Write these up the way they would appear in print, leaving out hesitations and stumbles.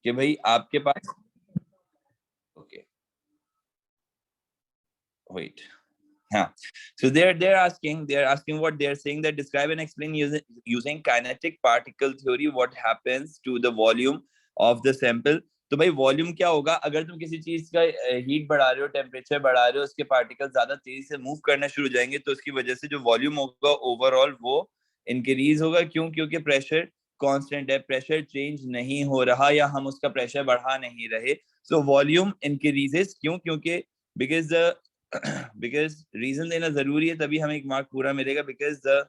कि भाई आपके पास ओके वेट हाँ so they're asking what they're saying that describe and explain using kinetic particle theory what happens to the volume of the sample. तो भाई volume क्या होगा अगर तुम किसी चीज का हीट बढ़ा रहे हो टेम्परेचर बढ़ा रहे हो उसके पार्टिकल ज्यादा तेजी से मूव करना शुरू हो जाएंगे तो उसकी वजह से जो वॉल्यूम होगा ओवरऑल वो इंक्रीज होगा क्यों क्योंकि प्रेशर कांस्टेंट है प्रेशर चेंज नहीं हो रहा या हम उसका प्रेशर बढ़ा नहीं रहे सो वॉल्यूम इंक्रीजेस क्यों क्योंकि बिकॉज बिकॉज रीजन देना जरूरी है तभी हमें एक मार्क पूरा मिलेगा because the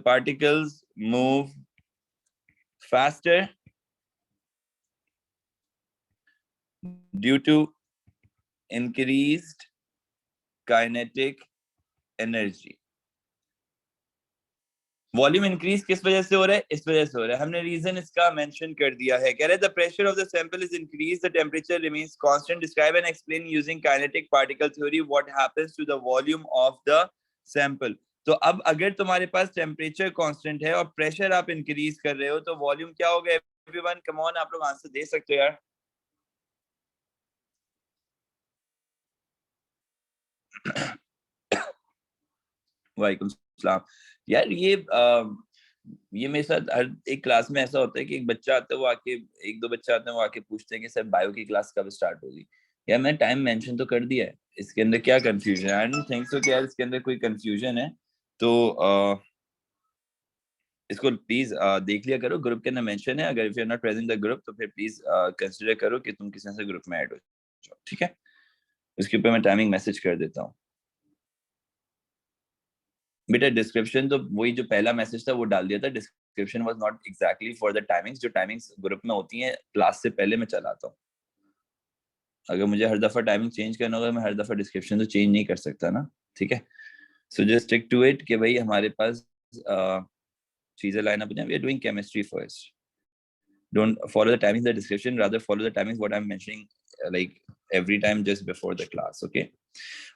particles move faster due to increased kinetic energy. Volume increase किस वजह से हो रहा है इस वजह से हो रहा है हमने रीजन इसका मेंशन कर दिया है कह रहे the pressure of the sample is increase the temperature remains constant describe and explain using kinetic particle theory what happens to the volume of the sample. तो अब अगर तुम्हारे पास टेंपरेचर कांस्टेंट है और प्रेशर आप इंक्रीज कर रहे हो तो वॉल्यूम क्या होगा एवरीवन कम ऑन आप लोग आंसर दे सकते हो यार. वालेकुम सलाम. यार ये मेरे साथ हर एक क्लास में ऐसा होता है कि एक बच्चा आता है वो आके एक दो बच्चे आते हैं वो आके पूछते हैं कि सर बायो की क्लास कब स्टार्ट होगी. यार मैंने टाइम मेंशन तो कर दिया है इसके अंदर क्या कंफ्यूजन है. आई डोंट थिंक सो कि यार इसके अंदर कोई कंफ्यूजन है तो इसको प्लीज देख लिया करो ग्रुप के अंदर मेंशन है अगर if you are not present the group तो फिर प्लीज कंसीडर करो कि तुम किसी से ग्रुप में ऐड हो जाओ. ठीक है उसके ऊपर मैं टाइमिंग मैसेज कर देता हूँ. बेटा डिस्क्रिप्शन तो वही जो पहला मैसेज था वो डाल दिया था. Description was not exactly for the timings जो टाइमिंग्स ग्रुप में होती हैं क्लास से पहले मैं चलाता हूँ. अगर मुझे हर दफा टाइमिंग चेंज करना होगा मैं हर दफा डिस्क्रिप्शन तो चेंज नहीं कर सकता ना. ठीक है so just stick to it कि भाई हमारे पास चीजें लाइन अप हैं. We are doing chemistry first. Don't follow the timings in the description, rather follow the timings what I'm mentioning like every time just before the class. Okay.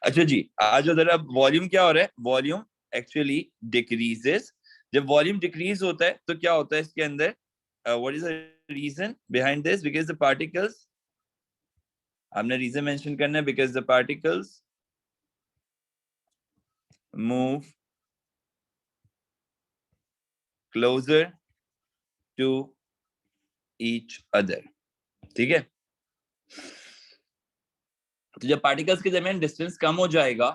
अच्छा जी आज जरा volume क्या हो रहा है. Volume actually decreases. जब volume decrease होता है तो क्या होता है इसके अंदर what is the reason behind this because the particles हमने रीजन मेंशन करना है because the particles move closer to each other. ठीक है तो जब पार्टिकल्स के दरमियान डिस्टेंस कम हो जाएगा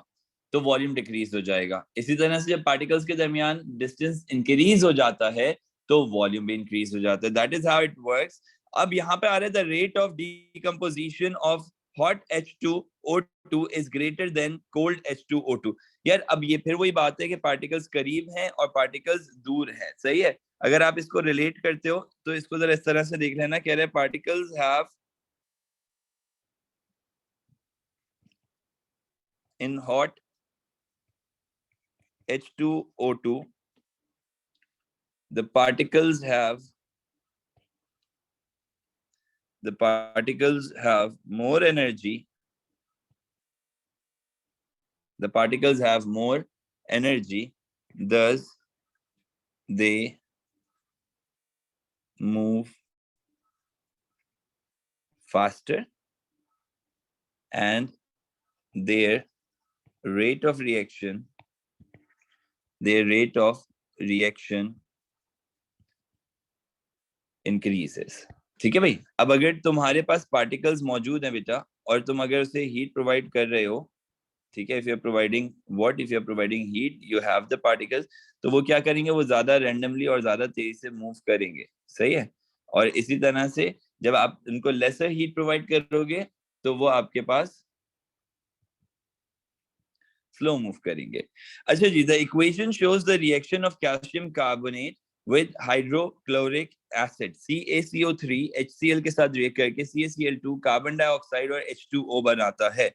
तो वॉल्यूम डिक्रीज हो जाएगा. इसी तरह से जब पार्टिकल्स के दरमियान डिस्टेंस इंक्रीज हो जाता है तो वॉल्यूम भी इंक्रीज हो जाता है. That is how it works. अब यहाँ पे आ रहा है the rate of decomposition of hot H2O2 is greater than cold H2O2. यार अब ये फिर वही बात है कि पार्टिकल्स करीब हैं और पार्टिकल्स दूर हैं. सही है अगर आप इसको रिलेट करते हो तो इसको जरा इस तरह से देख लेना. कह रहे हैं particles have in hot H2O2 the particles have more energy. The particles have more energy, thus they move faster and their rate of reaction increases. ठीक है भाई. अब अगर तुम्हारे पास पार्टिकल्स मौजूद हैं बेटा और तुम अगर उसे हीट प्रोवाइड कर रहे हो ठीक है if you are providing heat you have the particles तो वो क्या करेंगे वो ज्यादा रैंडमली और ज्यादा तेजी से मूव करेंगे. सही है और इसी तरह से जब आप उनको लेसर हीट प्रोवाइड करोगे तो वो आपके पास स्लो मूव करेंगे. अच्छा जी the equation shows the reaction of calcium carbonate with hydrochloric acid CaCO3 HCl के साथ रिएक्ट करके CaCl2 कार्बन डाइऑक्साइड और H2O बनाता है.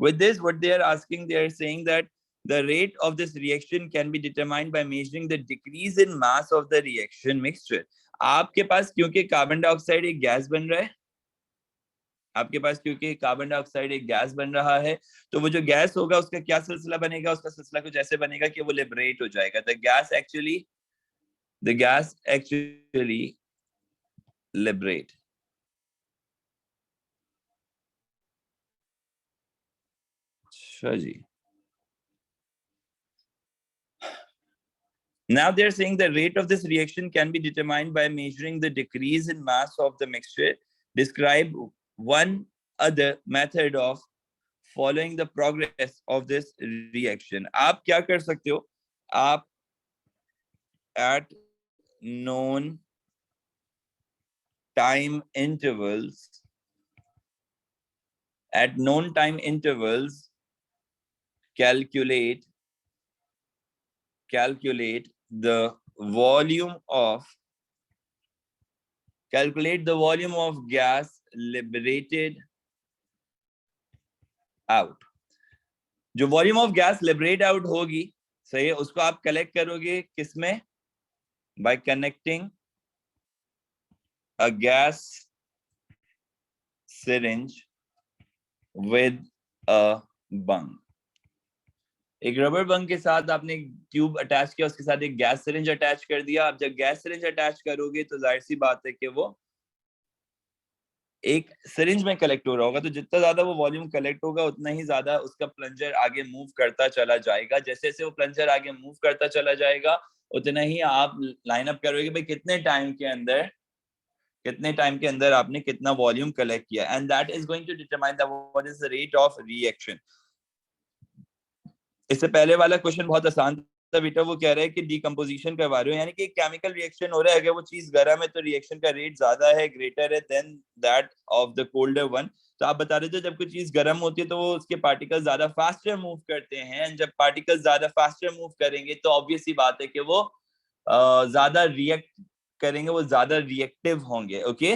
With this what they are asking they are saying that the rate of this reaction can be determined by measuring the decrease in mass of the reaction mixture. आपके पास क्योंकि carbon dioxide एक gas बन रहा है आपके पास क्योंकि carbon dioxide एक gas बन रहा है तो वो जो गैस होगा उसका क्या सिलसिला बनेगा. उसका सिलसिला कुछ ऐसे बनेगा कि वो लिबरेट हो जाएगा. The gas actually the gas actually liberate. Sure ji. Now they're saying the rate of this reaction can be determined by measuring the decrease in mass of the mixture. Describe one other method of following the progress of this reaction. आप क्या कर सकते हो? आप at known time intervals, calculate the volume of gas liberated out. जो volume of gas liberate out होगी, सही है, उसको आप कलेक्ट करोगे किसमें? Bye connecting a gas syringe with a बंग. एक रबर बंग के साथ आपने एक ट्यूब अटैच किया, उसके साथ एक गैस सिरिंज अटैच कर दिया. आप जब गैस सिरिंज अटैच करोगे तो जाहिर सी बात है कि वो एक सिरिंज में कलेक्ट हो रहा होगा, तो जितना ज्यादा वो वॉल्यूम कलेक्ट होगा उतना ही ज्यादा उसका प्लंजर आगे मूव करता चला जाएगा. जैसे जैसे वो प्लंजर आगे मूव करता चला जाएगा उतना ही आप लाइन अप करोगे भाई कितने टाइम के अंदर आपने कितना वॉल्यूम कलेक्ट किया. And that is going to determine the what is the rate of reaction. इससे पहले वाला क्वेश्चन बहुत आसान था बेटा. वो कह रहा है कि डिकम्पोजिशन करवा रहे हो, यानी कि केमिकल रिएक्शन हो रहा है, अगर वो चीज गर्म है तो रिएक्शन का रेट ज्यादा है, ग्रेटर है than that of the colder one. तो आप बता रहे थे जब कोई चीज गर्म होती है तो वो उसके पार्टिकल्स ज्यादा फास्टर मूव करते हैं. जब पार्टिकल्स ज्यादा फास्टर मूव करेंगे तो ऑब्वियस सी बात है कि वो ज्यादा रिएक्ट करेंगे, वो ज्यादा रिएक्टिव होंगे. ओके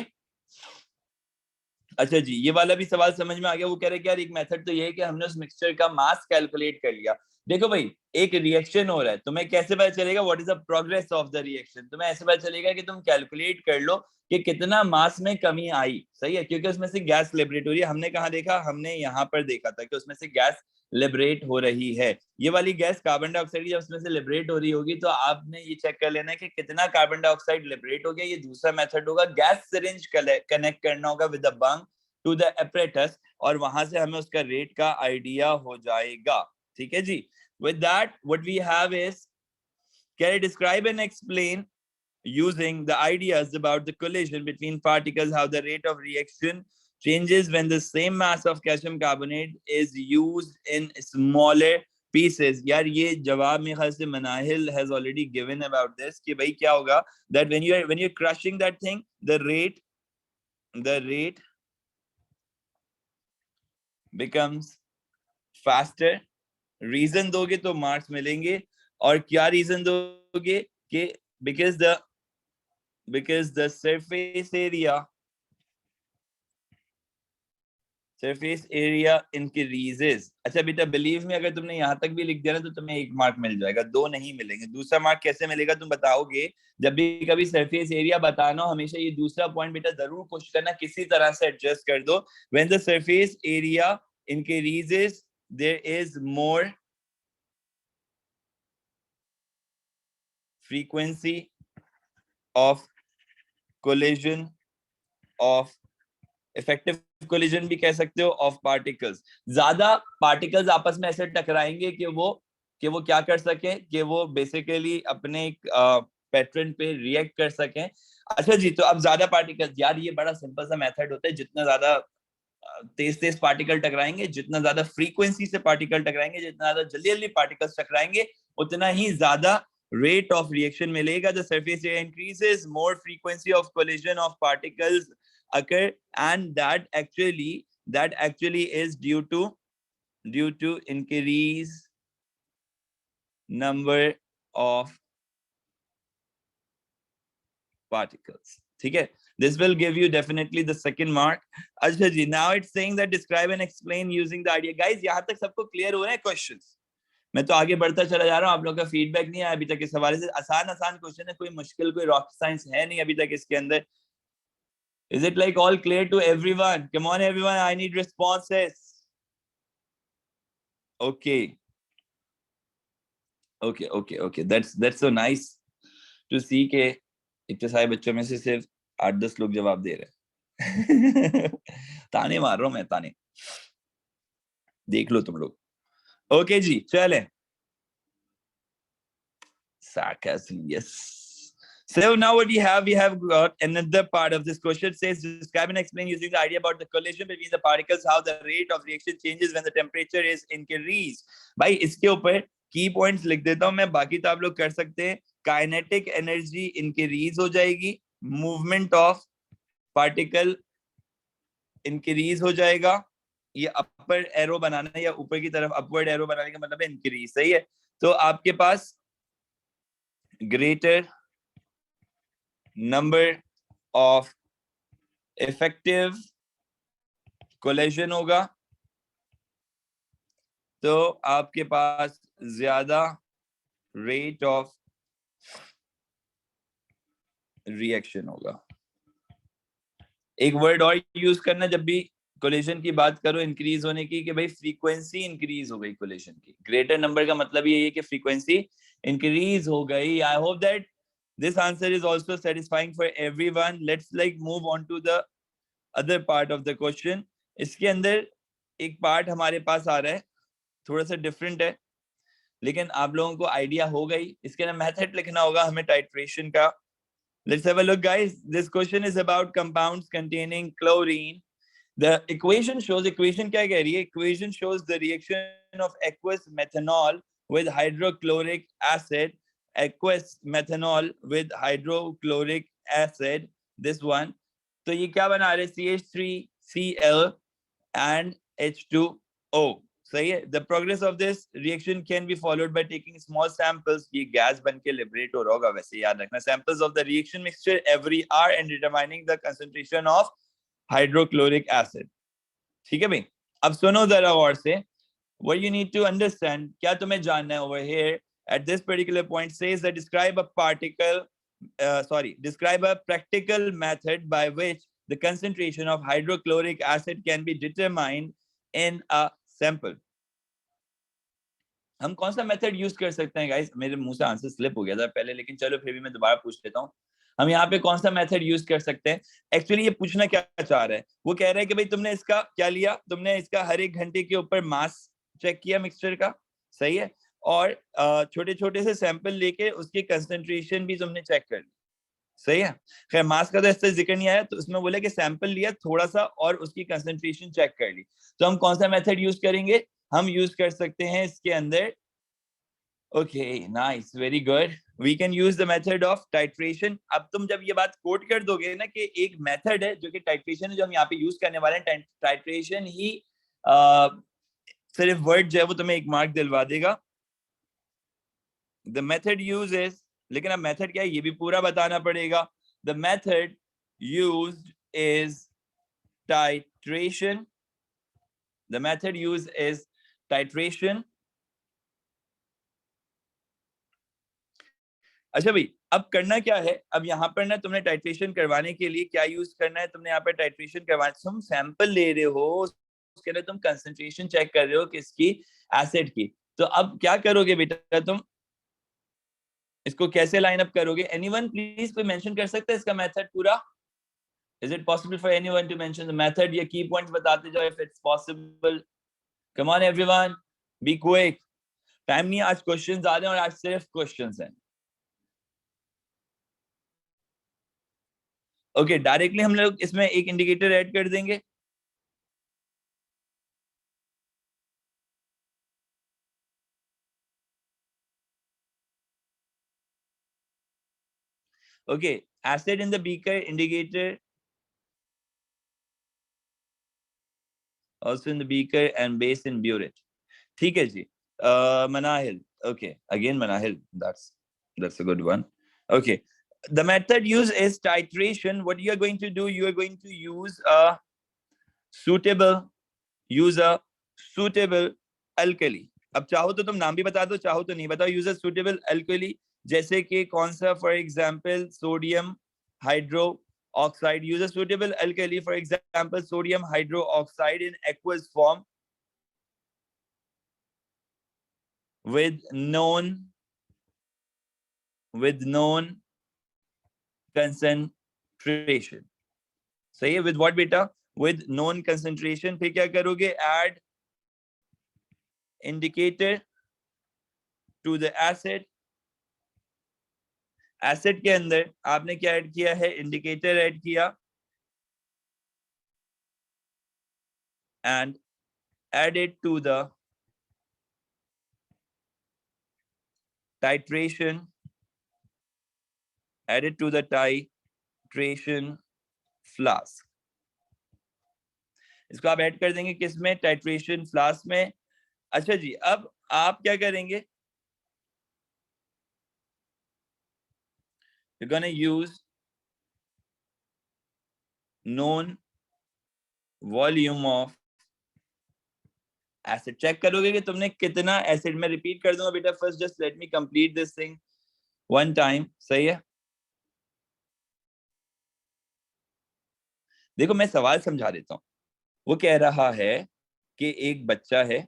अच्छा जी, ये वाला भी सवाल समझ में आ गया. वो कह रहे हैं कि यार एक मेथड तो ये है कि हमने उस मिक्सचर का मास कैलकुलेट कर लिया. देखो भाई एक रिएक्शन हो रहा है, तुम्हें कैसे पता चलेगा what is the progress of the reaction? तुम्हें ऐसे पता चलेगा कि तुम कैलकुलेट कर लो कि कितना मास में कमी आई, सही है, क्योंकि उसमें से गैस लिबरेट हो रही है. हमने कहाँ देखा? हमने यहाँ पर देखा था कि उसमें से गैस लिबरेट हो रही है. ये वाली गैस कार्बन डाइऑक्साइड जब उसमें से लिबरेट हो रही होगी तो आपने ये चेक कर लेना है कि कितना कार्बन डाइऑक्साइड लिबरेट हो गया. ये दूसरा मेथड होगा, गैस सिरिंज कनेक्ट करना होगा with the Bang to the apparatus, और वहां से हमें उसका रेट का आइडिया हो जाएगा. ठीक है जी. With that, what we have is, can I describe and explain using the ideas about the collision between particles, how the rate of reaction changes when the same mass of calcium carbonate is used in smaller pieces. यार ये जवाब मेरे ख्याल से Manahil has already given about this कि भाई क्या होगा, that when you're crushing that thing, the rate becomes faster. Reason दोगे तो मार्क्स मिलेंगे. और क्या रीजन दोगे? कि because the surface area increases. अच्छा बेटा बिलीव में अगर तुमने यहां तक भी लिख दिया ना तो तुम्हें 1 मार्क मिल जाएगा, 2 नहीं मिलेंगे. दूसरा मार्क कैसे मिलेगा तुम बताओगे? जब भी कभी सरफेस एरिया बताना हो हमेशा ये दूसरा पॉइंट बेटा जरूर कोशिश करना किसी तरह से एडजस्ट कर दो. When the surface area increases there is more frequency of collision of effective collision भी कह सकते हो of particles. ज्यादा पार्टिकल्स आपस में ऐसे टकराएंगे कि वो क्या कर सके, कि वो बेसिकली अपने पैटर्न पे रिएक्ट कर सकें. अच्छा जी, तो अब ज्यादा पार्टिकल्स, यार ये बड़ा सिंपल सा मेथड होता है. जितना ज्यादा तेज पार्टिकल टकराएंगे, जितना ज्यादा फ्रीक्वेंसी से पार्टिकल टकराएंगे, जितना ज्यादा जल्दी जल्दी पार्टिकल्स टकराएंगे उतना ही ज्यादा rate of reaction मिलेगा. The surface area increases, more frequency of collision of particles occur, and that actually is due to increase number of particles. ठीक है, this will give you definitely the second mark. अच्छा जी, now it's saying that describe and explain using the idea. Guys यहाँ तक सबको clear हो रहे हैं questions? मैं तो आगे बढ़ता चला जा रहा हूँ, आप लोगों का फीडबैक नहीं आया अभी तक इस हवाले से. आसान क्वेश्चन है, कोई मुश्किल कोई रॉकेट साइंस है नहीं अभी तक इसके अंदर. Is it like all clear to everyone? Come on everyone, I need responses. Okay, that's so nice. To see के इतने सारे बच्चों में से सिर्फ 8-10 लोग जवाब दे रहे हैं। ताने मार रहा हूं मैं, ताने देख लो तुम लोग। ओके जी, चले। Sarcasm, yes. So now what we have got another part of this question. It says, describe and explain using the idea about the collision between the particles, how the rate of reaction changes when the temperature is increased. भाई इसके ऊपर की points लिख देता हूं मैं, बाकी तो आप लोग कर सकते हैं। काइनेटिक एनर्जी इंक्रीज हो जाएगी, मूवमेंट ऑफ पार्टिकल इंक्रीज हो जाएगा। ये अपर एरो बनाना है या ऊपर की तरफ अपवर्ड एरो बनाने का मतलब है इंक्रीज, सही है। तो आपके पास greater number of effective collision होगा, तो आपके पास ज्यादा rate of reaction होगा। एक वर्ड और यूज करना जब भी कोलिजन की बात करो इंक्रीज होने की, कि भाई फ्रीक्वेंसी इंक्रीज हो गई कोलिजन की। ग्रेटर नंबर का मतलब ये है कि फ्रीक्वेंसी इंक्रीज हो गई। I hope that this answer is also satisfying for everyone. Let's move on to the other part of the question. इसके अंदर एक पार्ट हमारे पास आ रहा है, थोड़ा सा डिफरेंट है, लेकिन आप लोगों को आइडिया हो गई। इसके अंदर मेथड लिखना होगा हमें टाइट्रेशन का। Let's have a look, guys. This question is about compounds containing chlorine. The equation क्या कह रही है? Equation shows the reaction of aqueous methanol with hydrochloric acid. Aqueous methanol with hydrochloric acid. This one. तो ये क्या बना रहे? CH3Cl and H2O. सही है। The progress of this reaction can be followed by taking small samples. ये gas बन के लिबरेट हो रहा होगा, वैसे याद रखना। Samples of the reaction mixture every hour and determining the concentration of hydrochloric acid. ठीक है भाई, अब सुनो जरा और से। What you need to understand, क्या तुम्हें जानना है over here at this particular point says that describe a practical method by which the concentration of hydrochloric acid can be determined in a sample. हम कौन सा मेथड यूज कर सकते हैं गाइस? मेरे मुंह से आंसर स्लिप हो गया था पहले, लेकिन चलो फिर भी मैं दोबारा पूछ लेता हूँ। हम यहाँ पे कौन सा मेथड यूज कर सकते हैं? एक्चुअली ये पूछना क्या चाह रहा है, वो कह रहा है कि भाई तुमने इसका क्या लिया, तुमने इसका हर एक घंटे के ऊपर मास चेक किया मिक्सचर का, सही है, और छोटे छोटे से सैंपल लेके उसकी कंसेंट्रेशन भी तुमने चेक कर ली, सही है। खैर मास का तो इससे जिक्र नहीं आया, तो उसमें बोले कि सैंपल लिया थोड़ा सा और उसकी कंसेंट्रेशन चेक कर ली। तो हम कौन सा मेथड यूज करेंगे? हम यूज कर सकते हैं इसके अंदर, okay nice, very good, we can use the method of titration. अब तुम जब ये बात कोट कर दोगे ना कि एक मेथड है जो कि टाइट्रेशन है, जो हम यहाँ पे यूज करने वाले हैं, टाइट्रेशन ही सिर्फ वर्ड जो है वो तुम्हें एक मार्क दिलवा देगा। द मेथड यूज इज, लेकिन अब मेथड क्या है ये भी पूरा बताना पड़ेगा। The method used is titration, the method used is titration. अच्छा भाई, अब करना क्या है? अब यहाँ पर ना तुमने टाइट्रेशन करवाने के लिए क्या यूज करना है? तुमने यहाँ पर टाइट्रेशन करवाने, तुम सैंपल ले रहे हो, उसके लिए तुम कंसंट्रेशन चेक कर रहे हो किसकी? एसिड की। तो अब क्या करोगे बेटा तुम? इसको कैसे लाइन अप करोगे? एनीवन प्लीज कोई मेंशन कर सकता है इसका मेथड पूरा? Is it possible for anyone to mention the method? या key points बताते जाओ if it's possible. Come on everyone, be quick. Time नहीं, आज क्वेश्चंस आ रहे हैं और आज सिर्फ क्वेश्चंस हैं। ओके, डायरेक्टली हम लोग इसमें एक इंडिकेटर ऐड कर देंगे। Okay, acid in the beaker, indicator also in the beaker and base in burette. ठीक है जी। Manahil, okay, again Manahil, that's a good one. Okay, the method used is titration. What you are going to do, you are going to use a suitable alkali. अब चाहो तो तुम नाम भी बता दो, चाहो तो नहीं बताओ। यूज अ सुटेबल अल्कली, जैसे कि कौन सा? For example sodium hydro oxide. Use a suitable alkali, for example sodium hydroxide in aqueous form with known concentration. सही है? With what बेटा? With known concentration. फिर क्या करोगे? Add indicator to the acid. Acid के अंदर आपने क्या ऐड किया है? इंडिकेटर ऐड किया and add it to the titration, add it to the titration flask. इसको आप ऐड कर देंगे किसमें? टाइट्रेशन फ्लास्क में. अच्छा जी, अब आप क्या करेंगे? You're gonna use known volume of acid. Check करोगे कि तुमने कितना एसिड. मैं रिपीट कर दूंगा बेटा. First just let me complete this thing one time. सही है? देखो मैं सवाल समझा देता हूं. वो कह रहा है कि एक बच्चा है.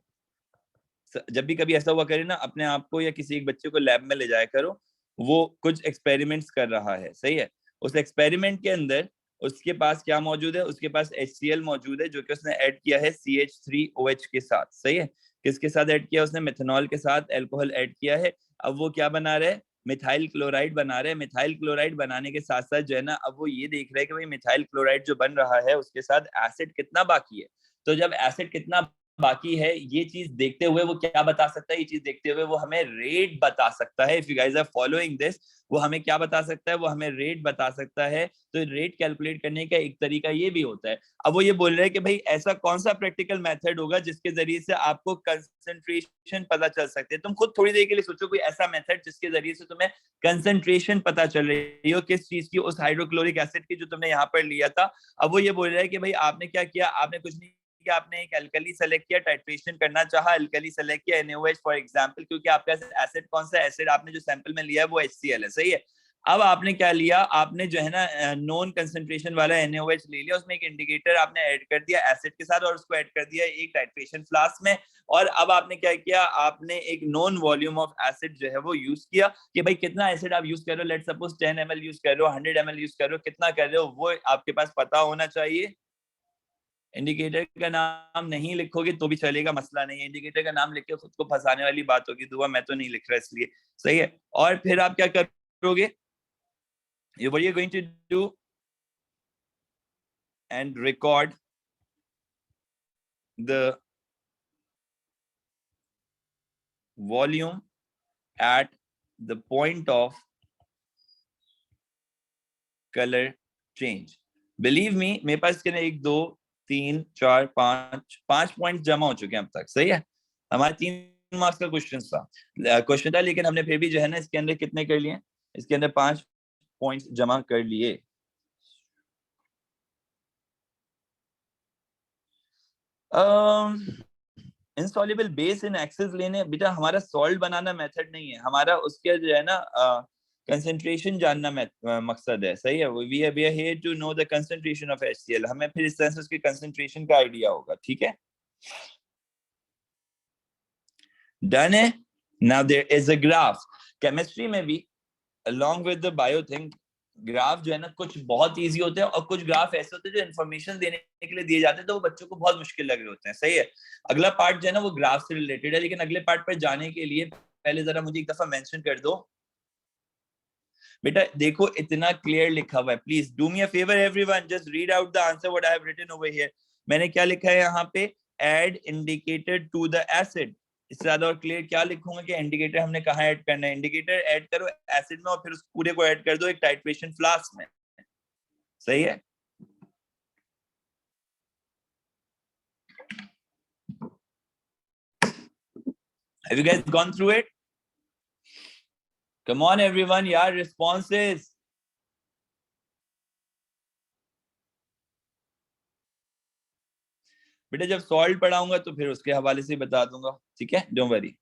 जब भी कभी ऐसा हुआ करे ना, अपने आप को या किसी एक बच्चे को लैब में ले जाया करो. वो कुछ एक्सपेरिमेंट्स कर रहा है. सही है? उस एक्सपेरिमेंट के अंदर उसके पास क्या मौजूद है? उसके पास HCl मौजूद है, जो कि उसने ऐड किया है CH3OH के साथ. सही है? किसके साथ ऐड किया? उसने मेथनॉल के साथ अल्कोहल ऐड किया है. अब वो क्या बना रहा है? मिथाइल क्लोराइड बना रहे हैं. मिथाइल क्लोराइड बनाने के साथ साथ जो है ना, अब वो ये देख रहे हैं कि भाई मिथाइल क्लोराइड जो बन रहा है उसके साथ एसिड कितना बाकी है. तो जब एसिड कितना बाकी है, ये चीज देखते हुए वो क्या बता सकता है? ये चीज देखते हुए वो हमें रेट बता सकता है. If you guys are following this, वो हमें क्या बता सकता है? वो हमें रेट बता सकता है. तो रेट कैलकुलेट करने का एक तरीका ये भी होता है. अब वो ये बोल रहे हैं कि भाई ऐसा कौन सा प्रैक्टिकल मेथड होगा जिसके जरिए से आपको कंसंट्रेशन पता चल सकते हैं. तुम खुद थोड़ी देर के लिए सोचो कोई ऐसा मेथड जिसके जरिए से तुम्हें कंसंट्रेशन पता चल रही हो किस चीज की, उस हाइड्रोक्लोरिक एसिड की जो तुमने यहाँ पर लिया था. अब वो ये बोल रहा है कि भाई आपने क्या किया? आपने कुछ नहीं कि आपने एक अल्कली सेलेक्ट किया, टाइट्रेशन करना चाहा, अल्कली सेलेक्ट किया NaOH फॉर एग्जांपल, क्योंकि आपका एसिड कौन सा? एसिड आपने जो सैंपल में लिया है वो HCl है. सही है? अब आपने क्या लिया? आपने जो है ना नॉन कंसंट्रेशन वाला NaOH ले लिया, उसमें एक इंडिकेटर आपने ऐड कर दिया एसिड के साथ और उसको ऐड कर दिया एक टाइट्रेशन फ्लास्क में. और अब आपने क्या किया? आपने एक नॉन वॉल्यूम ऑफ एसिड जो है वो यूज किया कि भाई कितना एसिड आप यूज कर रहे हो. लेट्स सपोज 10 ml यूज कर रहे हो, 100 ml यूज कर रहे हो, कितना कर रहे हो वो आपके पास पता होना चाहिए. इंडिकेटर का नाम नहीं लिखोगे तो भी चलेगा, मसला नहीं है. इंडिकेटर का नाम लिख के खुद को फंसाने वाली बात होगी. दुआ मैं तो नहीं लिख रहा इसलिए. सही है? और फिर आप क्या करोगे? What you're going to do and record the volume at the point of color change. Believe me, मेरे पास इसके ना 1 2 3 4 5 पॉइंट जमा हो चुके हैं अब तक. सही है? हमारे 3 मार्क्स का क्वेश्चन था, लेकिन हमने फिर भी जो है ना इसके अंदर कितने कर लिए? इसके अंदर 5 पॉइंट्स जमा कर लिए. इंसॉल्युबल बेस इन एक्सेस लेने बेटा हमारा सॉल्ट बनाना मेथड नहीं है. हमारा उसके जो है ना कंसंट्रेशन जानना मकसद है. सही है? We are here to know the concentration of HCl. हमें फिर इस तरह से उसके कंसंट्रेशन का आइडिया होगा. ठीक है? डन है? Now there is a graph. Chemistry में भी along with the bio thing, graph जो है ना कुछ बहुत इजी होते हैं और कुछ ग्राफ ऐसे होते हैं जो इन्फॉर्मेशन देने के लिए दिए जाते हैं तो वो बच्चों को बहुत मुश्किल लग रहे होते हैं. सही है? अगला पार्ट जो है ना वो ग्राफ से रिलेटेड है, लेकिन अगले पार्ट पर जाने के लिए पहले जरा मुझे एक दफा मेंशन कर दो. बेटा देखो इतना क्लियर लिखा हुआ है. Please do me a favour everyone, just read out the answer what I have written over here. मैंने क्या लिखा है यहाँ पे? Add indicator to the acid. इससे ज्यादा और क्लियर क्या लिखूंगा कि इंडिकेटर हमने कहाँ ऐड करना है. इंडिकेटर ऐड करो एसिड में और फिर उस पूरे को ऐड कर दो एक टाइट्रेशन फ्लास्क में. सही है? Have you guys gone through it? Come on everyone, yaar, responses. बेटा जब सॉल्ट पढ़ाऊंगा तो फिर उसके हवाले से बता दूंगा. ठीक है? Don't worry.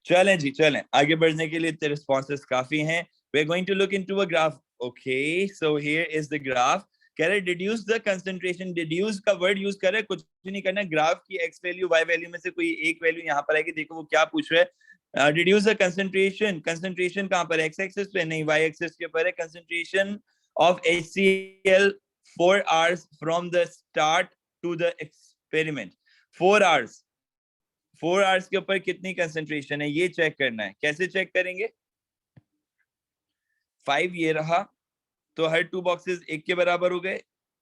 चलें जी, चलें आगे बढ़ने के लिए. रिस्पॉन्सेस काफी हैं. We are going to look into a graph. Okay, so here is the graph. कह रहे डिड्यूस द कंसंट्रेशन. डिड्यूस का वर्ड यूज कर रहे, कुछ नहीं करना. ग्राफ की एक्स वैल्यू वाई वैल्यू में से कोई एक वैल्यू यहाँ पर आएगी. देखो वो क्या पूछ रहा है. रिड्यूस द कंसंट्रेशन, कंसंट्रेशन कहां पर है? एक्स एक्सिस पे नहीं, वाई एक्सिस के ऊपर है। Concentration of HCl 4 hours from the start to the experiment. 4 hours, 4 hours के ऊपर कितनी कंसंट्रेशन है ये चेक करना है। कैसे चेक करेंगे? 5 ये रहा, तो हर 2 बॉक्सेस 1 के बराबर हो गए।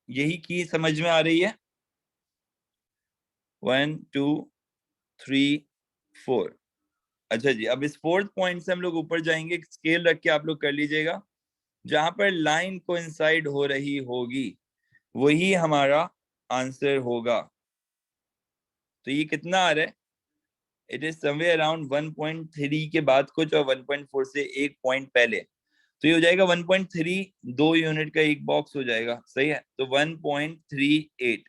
यही की समझ में आ रही है? 1 2 3 4। अच्छा जी, अब इस 4th पॉइंट से हम लोग ऊपर जाएंगे। स्केल रख के आप लोग कर लीजिएगा। जहां पर लाइन कोइंसाइड हो रही होगी वही हमारा आंसर होगा। तो ये कितना आ रहा है? इट इज समवेयर अराउंड 1.3 के बाद कुछ, और 1.4 से एक पॉइंट पहले। तो ये हो जाएगा 1.3, 2 यूनिट का एक बॉक्स हो जाएगा। सही है, तो 1.38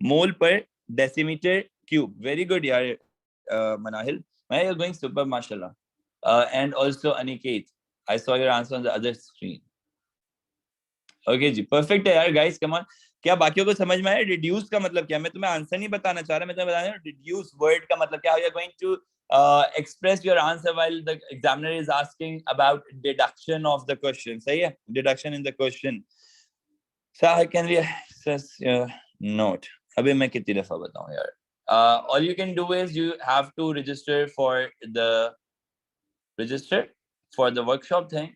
मोल पर डेसीमीटर क्यूब। वेरी गुड यार Manahil. You're going super, mashallah. And also Aniket, I saw your answer on the other screen. Okay जी, perfect है यार guys, come on. क्या बाकियों को समझ में आया? Reduce का मतलब क्या? मैं तुम्हें आंसर नहीं बताना चाह रहा, मैं तुम्हें बता रहा हूँ reduce word का मतलब क्या? You are going to express your answer while the examiner is asking about deduction of the question. सही है? Deduction in the question. So can we access your note? अभी मैं कितनी दफा बताऊं यार? All you can do is you have to register for the workshop thing,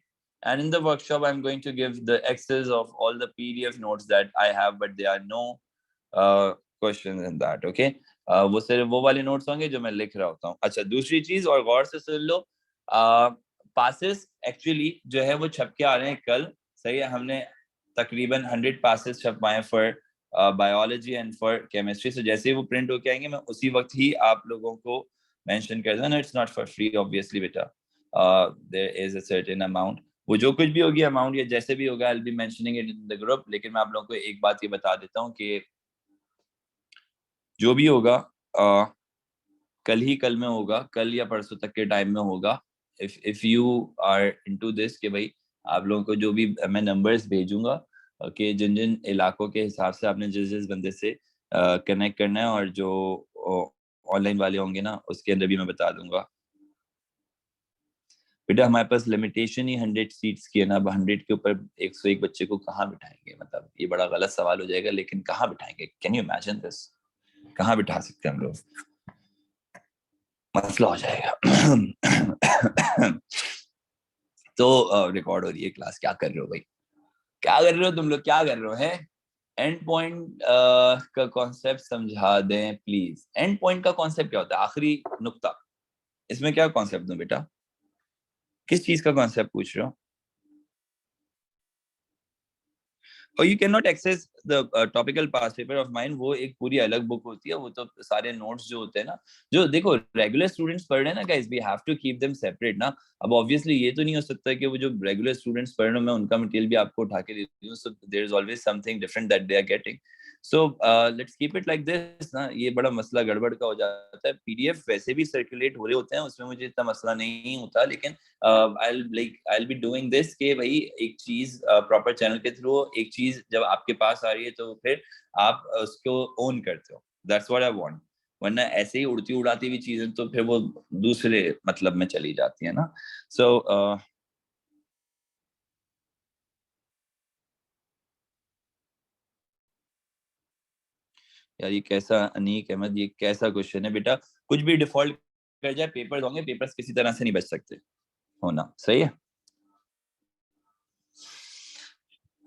and in the workshop I'm going to give the access of all the PDF notes that I have, but there are no questions in that. Okay, वो सिर्फ वो वाले notes होंगे जो मैं लिख रहा होता हूँ। अच्छा, दूसरी चीज और गौर से सुन लो, पासेस एक्चुअली जो है वो छप के आ रहे हैं कल। सही है, हमने तकरीबन 100 पासेस छपवाए for biology and for chemistry. So जैसे ही वो प्रिंट होके आएंगे मैं उसी वक्त ही आप लोगों को मेंशन कर दूंगा। It's not for free obviously बेटा, there is a certain amount. वो जो कुछ भी होगी अमाउंट या जैसे भी होगा, I will be mentioning it in the group. लेकिन मैं आप लोगों को एक बात ये बता देता हूँ कि जो भी होगा कल ही कल में होगा, कल या परसों तक के टाइम में होगा। If you are into this कि भाई आप लोगों को जो भी मैं नंबर्स भेजूंगा कि जिन जिन इलाकों के हिसाब से आपने जिस जिस बंदे से कनेक्ट करना है, और जो ऑनलाइन वाले होंगे ना उसके अंदर भी मैं बता दूंगा। बेटा हमारे पास लिमिटेशन ही 100 सीट्स की है ना। अब 100 के ऊपर 101 बच्चे को कहाँ बिठाएंगे? मतलब ये बड़ा गलत सवाल हो जाएगा, लेकिन कहाँ बिठाएंगे? Can you imagine this? कहाँ बिठा सकते हैं हम लोग? मसला हो जाएगा। तो रिकॉर्ड हो रही है क्लास। क्या कर रहे हो भाई? क्या कर रहे हो तुम लोग? क्या कर रहे हो? है एंड पॉइंट का कॉन्सेप्ट समझा दें प्लीज। एंड पॉइंट का कॉन्सेप्ट क्या होता है? आखिरी नुक्ता। इसमें क्या कॉन्सेप्ट दूं बेटा? किस चीज का कॉन्सेप्ट पूछ रहे हो? और you can not access the topical past paper of mine. वो एक पूरी अलग बुक होती है। वो तो सारे नोट्स जो होते हैं ना, जो देखो रेगुलर स्टूडेंट्स पढ़ रहे हैं ना guys, we have to keep them separate ना। अब ऑब्वियसली ये तो नहीं हो सकता कि वो जो रेगुलर स्टूडेंट्स पढ़ रहे हैं मैं उनका मटेरियल भी आपको उठा के दे दूं। So there is always something different that they are getting. So let's keep it like this ना। ये बड़ा मसला गड़बड़ का हो जाता है। पीडीएफ वैसे भी सर्कुलेट हो रहे होते हैं, उसमें मुझे इतना मसला नहीं होता। लेकिन I'll be doing this कि भाई एक चीज प्रॉपर चैनल के थ्रू, एक चीज जब आपके पास आ रही है तो फिर आप उसको ओन करते हो। That's what I want. वरना ऐसे ही उड़ती उड़ाती हुई चीजें तो फिर वो दूसरे मतलब में चली जाती है ना। So यार ये कैसा अनीक अहमद, ये कैसा क्वेश्चन है बेटा? कुछ भी डिफॉल्ट कर जाए पेपर्स होंगे, पेपर्स किसी तरह से नहीं बच सकते होना। सही है।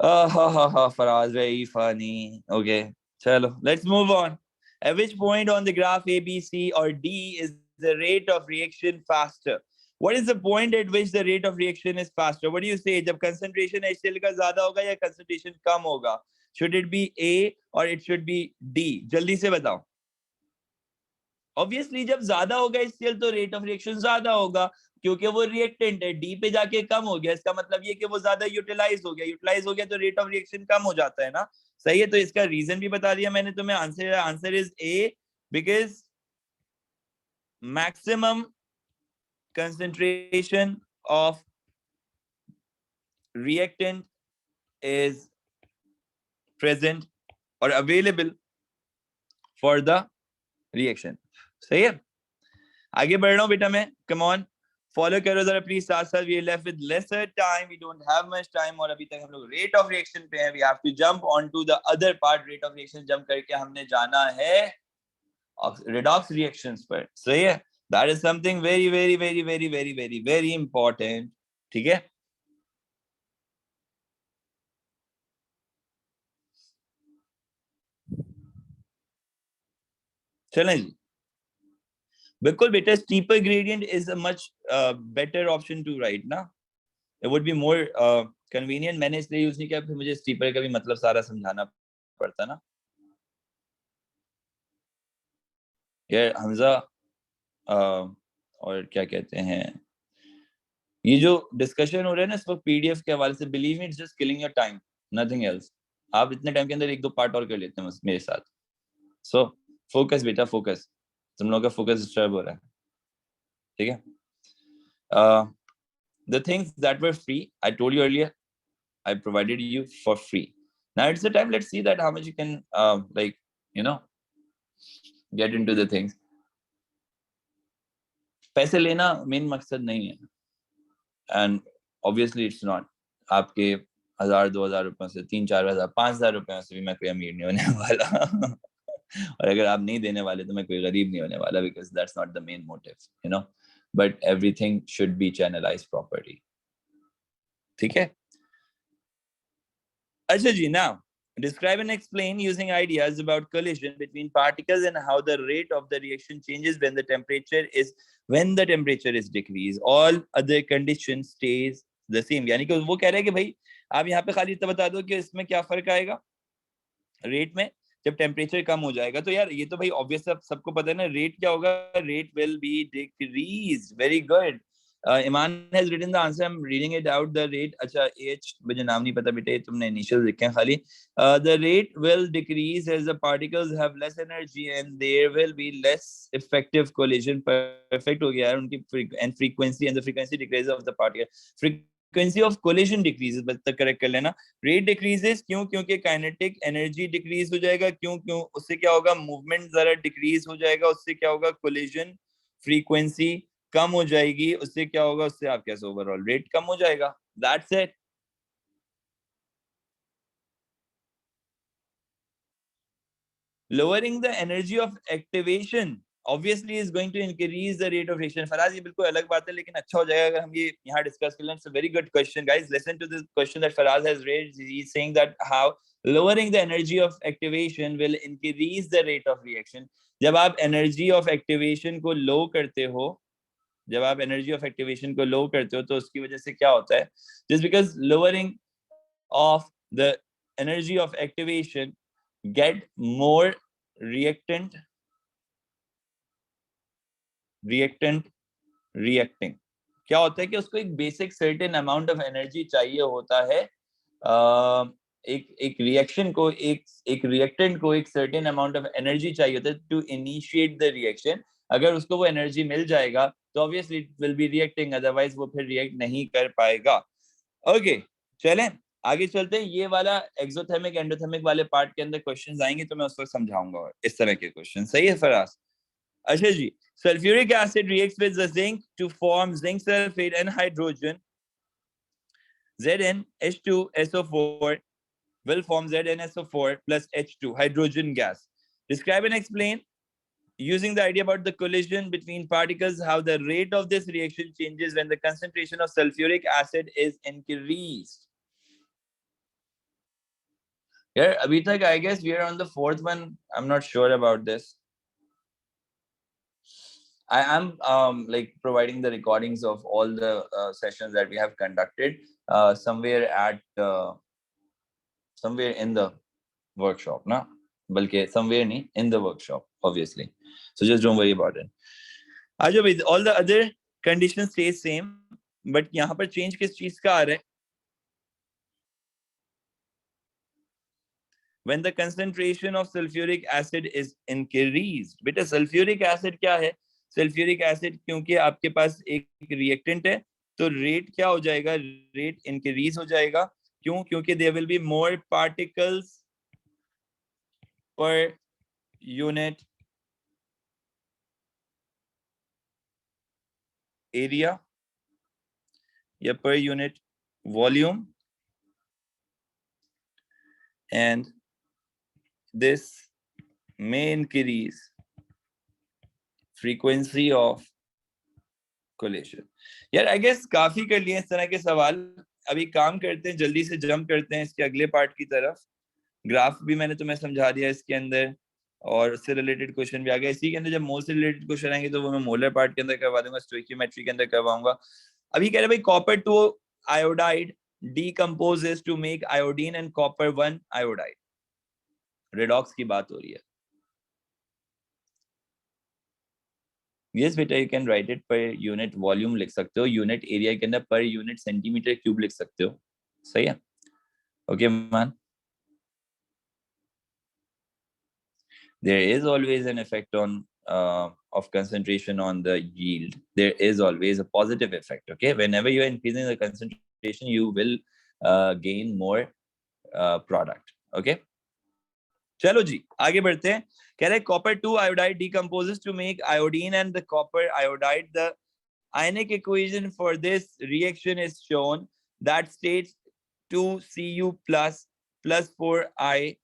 Faraz, very funny. Okay, chalo, let's move on. At which point on the graph A, B, C, or D is the rate of reaction faster? What is the point at which the rate of reaction is faster? What do you say? जब concentration HCl का ज़्यादा होगा या concentration कम होगा? Should it be A or it should be D? जल्दी से बताओ। Obviously जब ज्यादा होगा HCl तो रेट ऑफ रिएक्शन ज्यादा होगा, क्योंकि वो रिएक्टेंट है। डी पे जाके कम हो गया, इसका मतलब ये कि वो ज्यादा यूटिलाइज हो गया। यूटिलाइज हो गया तो रेट ऑफ रिएक्शन कम हो जाता है ना। सही है, तो इसका रीजन भी बता दिया मैंने तुम्हें। Answer is a, because maximum concentration of reactant is present or available for the reaction. सही है। आगे बढ़ रहा हूँ बेटा मैं, कम ऑन फॉलो करो जरा प्लीज साथ साथ. We are left with lesser time, we don't have much time, और अभी तक हम लोग रेट ऑफ रिएक्शन पे हैं. We have to jump on to the other part. Rate of reaction jump करके हमने जाना है redox reactions पर. सही है, that is something very very very very very very very important. ठीक है, चलें जी. बिल्कुल बेटा, steeper gradient is a much better option to write ना. It would be more convenient. मैंने इसलिए यूज नहीं किया, फिर मुझे steeper का भी मतलब सारा समझाना पड़ता ना. यार हमजा, और क्या कहते हैं, ये जो डिस्कशन हो रहा है ना इस वक्त पीडीएफ के हवाले से, believe me it's just killing your time, nothing else. आप इतने टाइम के अंदर एक दो पार्ट और कर लेते हैं मेरे साथ. सो फोकस बेटा, फोकस. तुम लोगों का फोकस डिस्टर्ब हो रहा है. ठीक है. The things that were free, I told you earlier, I provided you for free. Now it's the time, let's see that how much you can like, you know, get into the things. पैसे लेना main मकसद नहीं है, and obviously it's not. आपके 1000-2000 रुपए से, 3000-4000-5000 रुपए से भी मैं कोई अमीर नहीं होने वाला. और अगर आप नहीं देने वाले तो मैं कोई गरीब नहीं होने वाला, because that's not the main motive, you know. But everything should be channelized properly. ठीक है. अच्छा जी, now describe and explain using ideas about collision between particles and how the rate of the reaction changes when the temperature is decreased. All other conditions stays the same. यानी कि वो कह रहे हैं कि भाई आप यहाँ पे खाली इतना बता दो कि इसमें क्या फर्क आएगा रेट में जब टेम्परेचर कम हो जाएगा. तो यार ये तो भाई ऑब्वियस सबको पता है ना. रेट क्या होगा? Rate will be decrease. Very good. Iman has written the answer. I'm reading it out. The rate, अच्छा H मुझे नाम नहीं पता बेटे, तुमने initial लिखे हैं खाली. The rate will decrease as the particles have less energy and there will be less effective collision. Perfect हो गया यार उनकी. And frequency, and the frequency decrease of the particle. Frequency of collision decreases, बस तक correct कर लेना. Rate decreases क्यों? क्योंकि kinetic energy decrease हो जाएगा. क्यों? उससे क्या होगा? Movement जरा decrease हो जाएगा. उससे क्या होगा? Collision frequency कम हो जाएगी. उससे क्या होगा? उससे आप कैसे ओवरऑल रेट कम हो जाएगा. That's it. Lowering the energy of activation obviously is going to increase the rate of reaction. Faraz ये बिल्कुल अलग बात है, लेकिन अच्छा हो जाएगा अगर हम ये यहाँ डिस्कस कर लें. It's a very good question, guys. Listen to this question that Faraz has raised. He's saying that how lowering the energy of activation will increase the rate of reaction. जब आप energy of activation को low करते हो, जब आप energy of activation को low करते हो तो उसकी वजह से क्या होता है? Just because lowering of the energy of activation get more reactant reacting. क्या होता है कि उसको एक basic certain amount of energy चाहिए होता है. एक रिएक्शन को, एक रिएक्टेंट को एक सर्टेन अमाउंट ऑफ एनर्जी चाहिए होता है टू इनिशिएट द रिएक्शन. अगर उसको वो एनर्जी मिल जाएगा तो obviously it will be reacting, otherwise वो फिर रिएक्ट नहीं कर पाएगा. ओके, चलें आगे चलते हैं. ये वाला एक्सोथर्मिक एंडोथर्मिक वाले पार्ट के अंदर क्वेश्चंस आएंगे तो मैं उसको समझाऊंगा इस तरह के क्वेश्चन. सही है फराज? अच्छा जी. Sulfuric acid reacts with the zinc to form zinc sulfate and hydrogen. ZnH2SO4 will form ZnSO4 plus H2 hydrogen gas. Describe and explain using the idea about the collision between particles how the rate of this reaction changes when the concentration of sulfuric acid is increased. Yeah, abhi tak I guess we are on the fourth one. I'm not sure about this. I am like providing the recordings of all the sessions that we have conducted somewhere in the workshop, na? Balki somewhere nahi, in the workshop, obviously. So just don't worry about it. Ajab, all the other conditions stay same, but यहाँ पर change किस चीज का आ रहा है? When the concentration of sulfuric acid is increased. बेटा sulfuric acid क्या है? सल्फ्यूरिक एसिड क्योंकि आपके पास एक रिएक्टेंट है तो रेट क्या हो जाएगा? रेट इंक्रीज हो जाएगा. क्यों? क्योंकि there will be more particles per unit area या per unit volume, and this may increase frequency of collation. यार I guess काफी कर लिए इस तरह के सवाल. अभी काम करते हैं, जल्दी से जंप करते हैं इसके अगले पार्ट की तरफ. ग्राफ भी मैंने तुम्हें समझा दिया इसके अंदर, और उससे रिलेटेड क्वेश्चन भी आ गया. इसी के अंदर जब मोल से रिलेटेड क्वेश्चन आएंगे तो वो मैं मोलर पार्ट के अंदर करवा दूंगा, स्टोइकियोमेट्री के अंदर करवाऊंगा. अभी कह रहे भाई copper 2 iodide decomposes to make iodine and copper 1 iodide. Redox की बात हो रही है. Yes बेटा, you can write it per unit volume लिख सकते हो, यूनिट एरिया के अंदर पर यूनिट सेंटीमीटर क्यूब लिख सकते हो. सही है. Okay man. There is always an effect on of concentration on the yield. There is always a positive effect. Okay, whenever you are increasing the concentration, you will gain more product. Okay. चलो जी आगे बढ़ते हैं. कह रहे copper 2 iodide decomposes to make iodine and the copper iodide. The ionic equation for this reaction is shown that states 2Cu plus 4I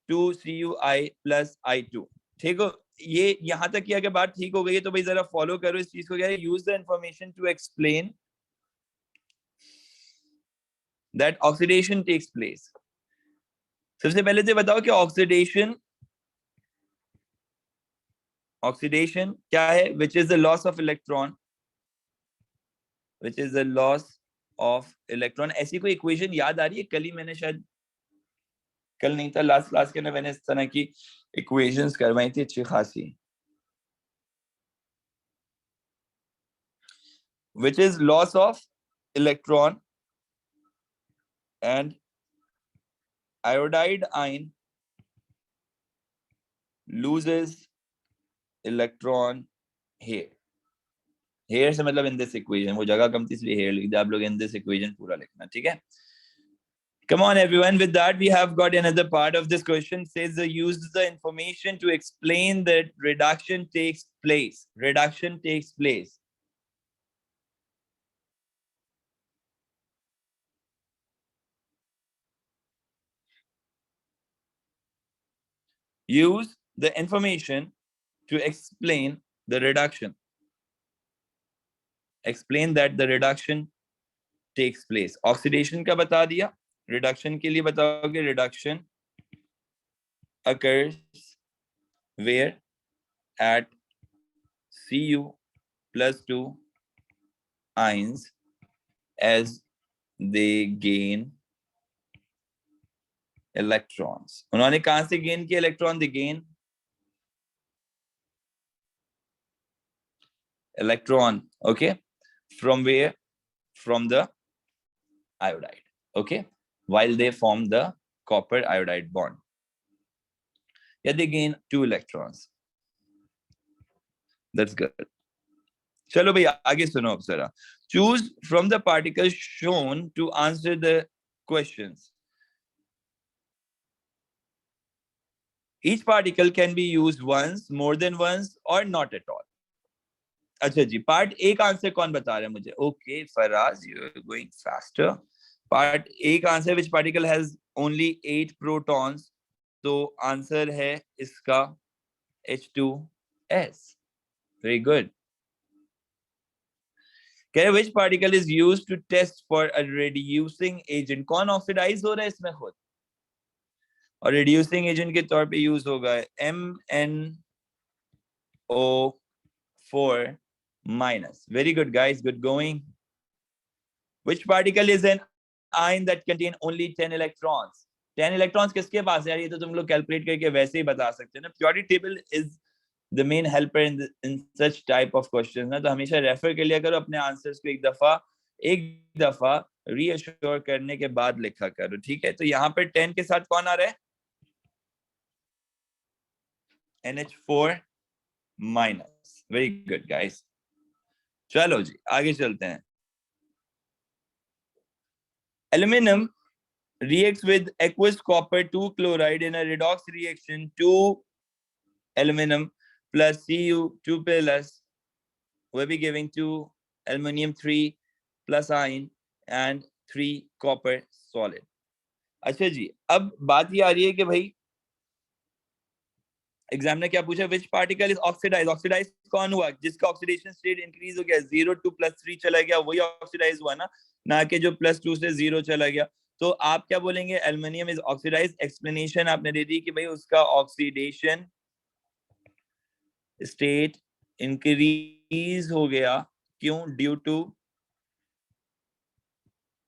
2Cui plus I2. ठीक हो, ये यहां तक की अगर बात ठीक हो गई है तो भाई जरा फॉलो करो इस चीज को. क्या है, use the information to explain that oxidation takes place. सबसे पहले तो बताओ कि ऑक्सीडेशन क्या है, which is the loss of electron, which is the loss of electron. ऐसी कोई इक्वेशन याद आ रही है? कल ही मैंने शायद, कल नहीं था, लास्ट क्लास के अंदर मैंने इस तरह की इक्वेशंस करवाई थी अच्छी खासी. which is loss of electron, and iodide ion loses electron here. Here से मतलब in this equation, वो जगह कम थी इसलिए here लिख दिया. आप लोग in this equation पूरा लिखना. ठीक है. Come on everyone, with that we have got another part of this question. Says use the information to explain that reduction takes place. Reduction takes place. Use the information to explain the reduction. Explain that the reduction takes place. Oxidation का बता दिया. Reduction के लिए बताओगे reduction occurs where at Cu plus 2 ions as they gain electrons. उन्होंने कहां से gain किया electron? They gain electron, okay, from where? From the iodide, okay, while they form the copper iodide bond. Yeah, they gain 2 electrons. That's good. चलो भैया आगे सुनो अब जरा. Choose from the particles shown to answer the questions. Each particle can be used once, more than once, or not at all. अच्छा जी, part A का answer कौन बता रहे हैं मुझे? Okay Faraz, you are going faster. Part A का answer, which particle has only 8 protons. तो answer है इसका H2S. Very good. Which particle is used to test for a reducing agent. कौन ऑक्सीडाइज हो रहा है इसमें खुद, और रिड्यूसिंग एजेंट के तौर पे यूज होगा MnO4 minus. Very good guys, good going. Which particle is an ion that contain only 10 electrons? 10 electrons किसके पास है यार? ये तो तुम लोग कैलकुलेट करके वैसे ही बता सकते हो ना. Periodic table is the main helper in such type of questions ना. तो हमेशा रेफर कर लिया करो अपने आंसर्स को, एक दफा रीअश्योर करने के बाद लिखा करो. ठीक है. तो यहाँ पर 10 के साथ कौन आ रहा है? NH4 minus. Very good guys. चलो जी आगे चलते हैं. Aluminum reacts with aqueous copper 2 chloride in a redox reaction. 2 aluminum plus Cu2 plus will be giving 2 aluminium 3 plus iron and 3 copper solid. अच्छा जी, अब बात ये आ रही है कि भाई एग्जाम ने क्या पूछा, which particle is oxidise, oxidise कौन हुआ, जिसका ऑक्सीडेशन स्टेट इंक्रीज हो गया, 0 to +3 चला गया, वही ऑक्सीडाइज हुआ ना कि जो +2 से 0 चला गया। तो आप क्या बोलेंगे, एल्युमिनियम इज ऑक्सीडाइज। एक्सप्लेनेशन आपने दे दी कि भाई उसका ऑक्सीडेशन स्टेट इंक्रीज हो गया, क्यों, due to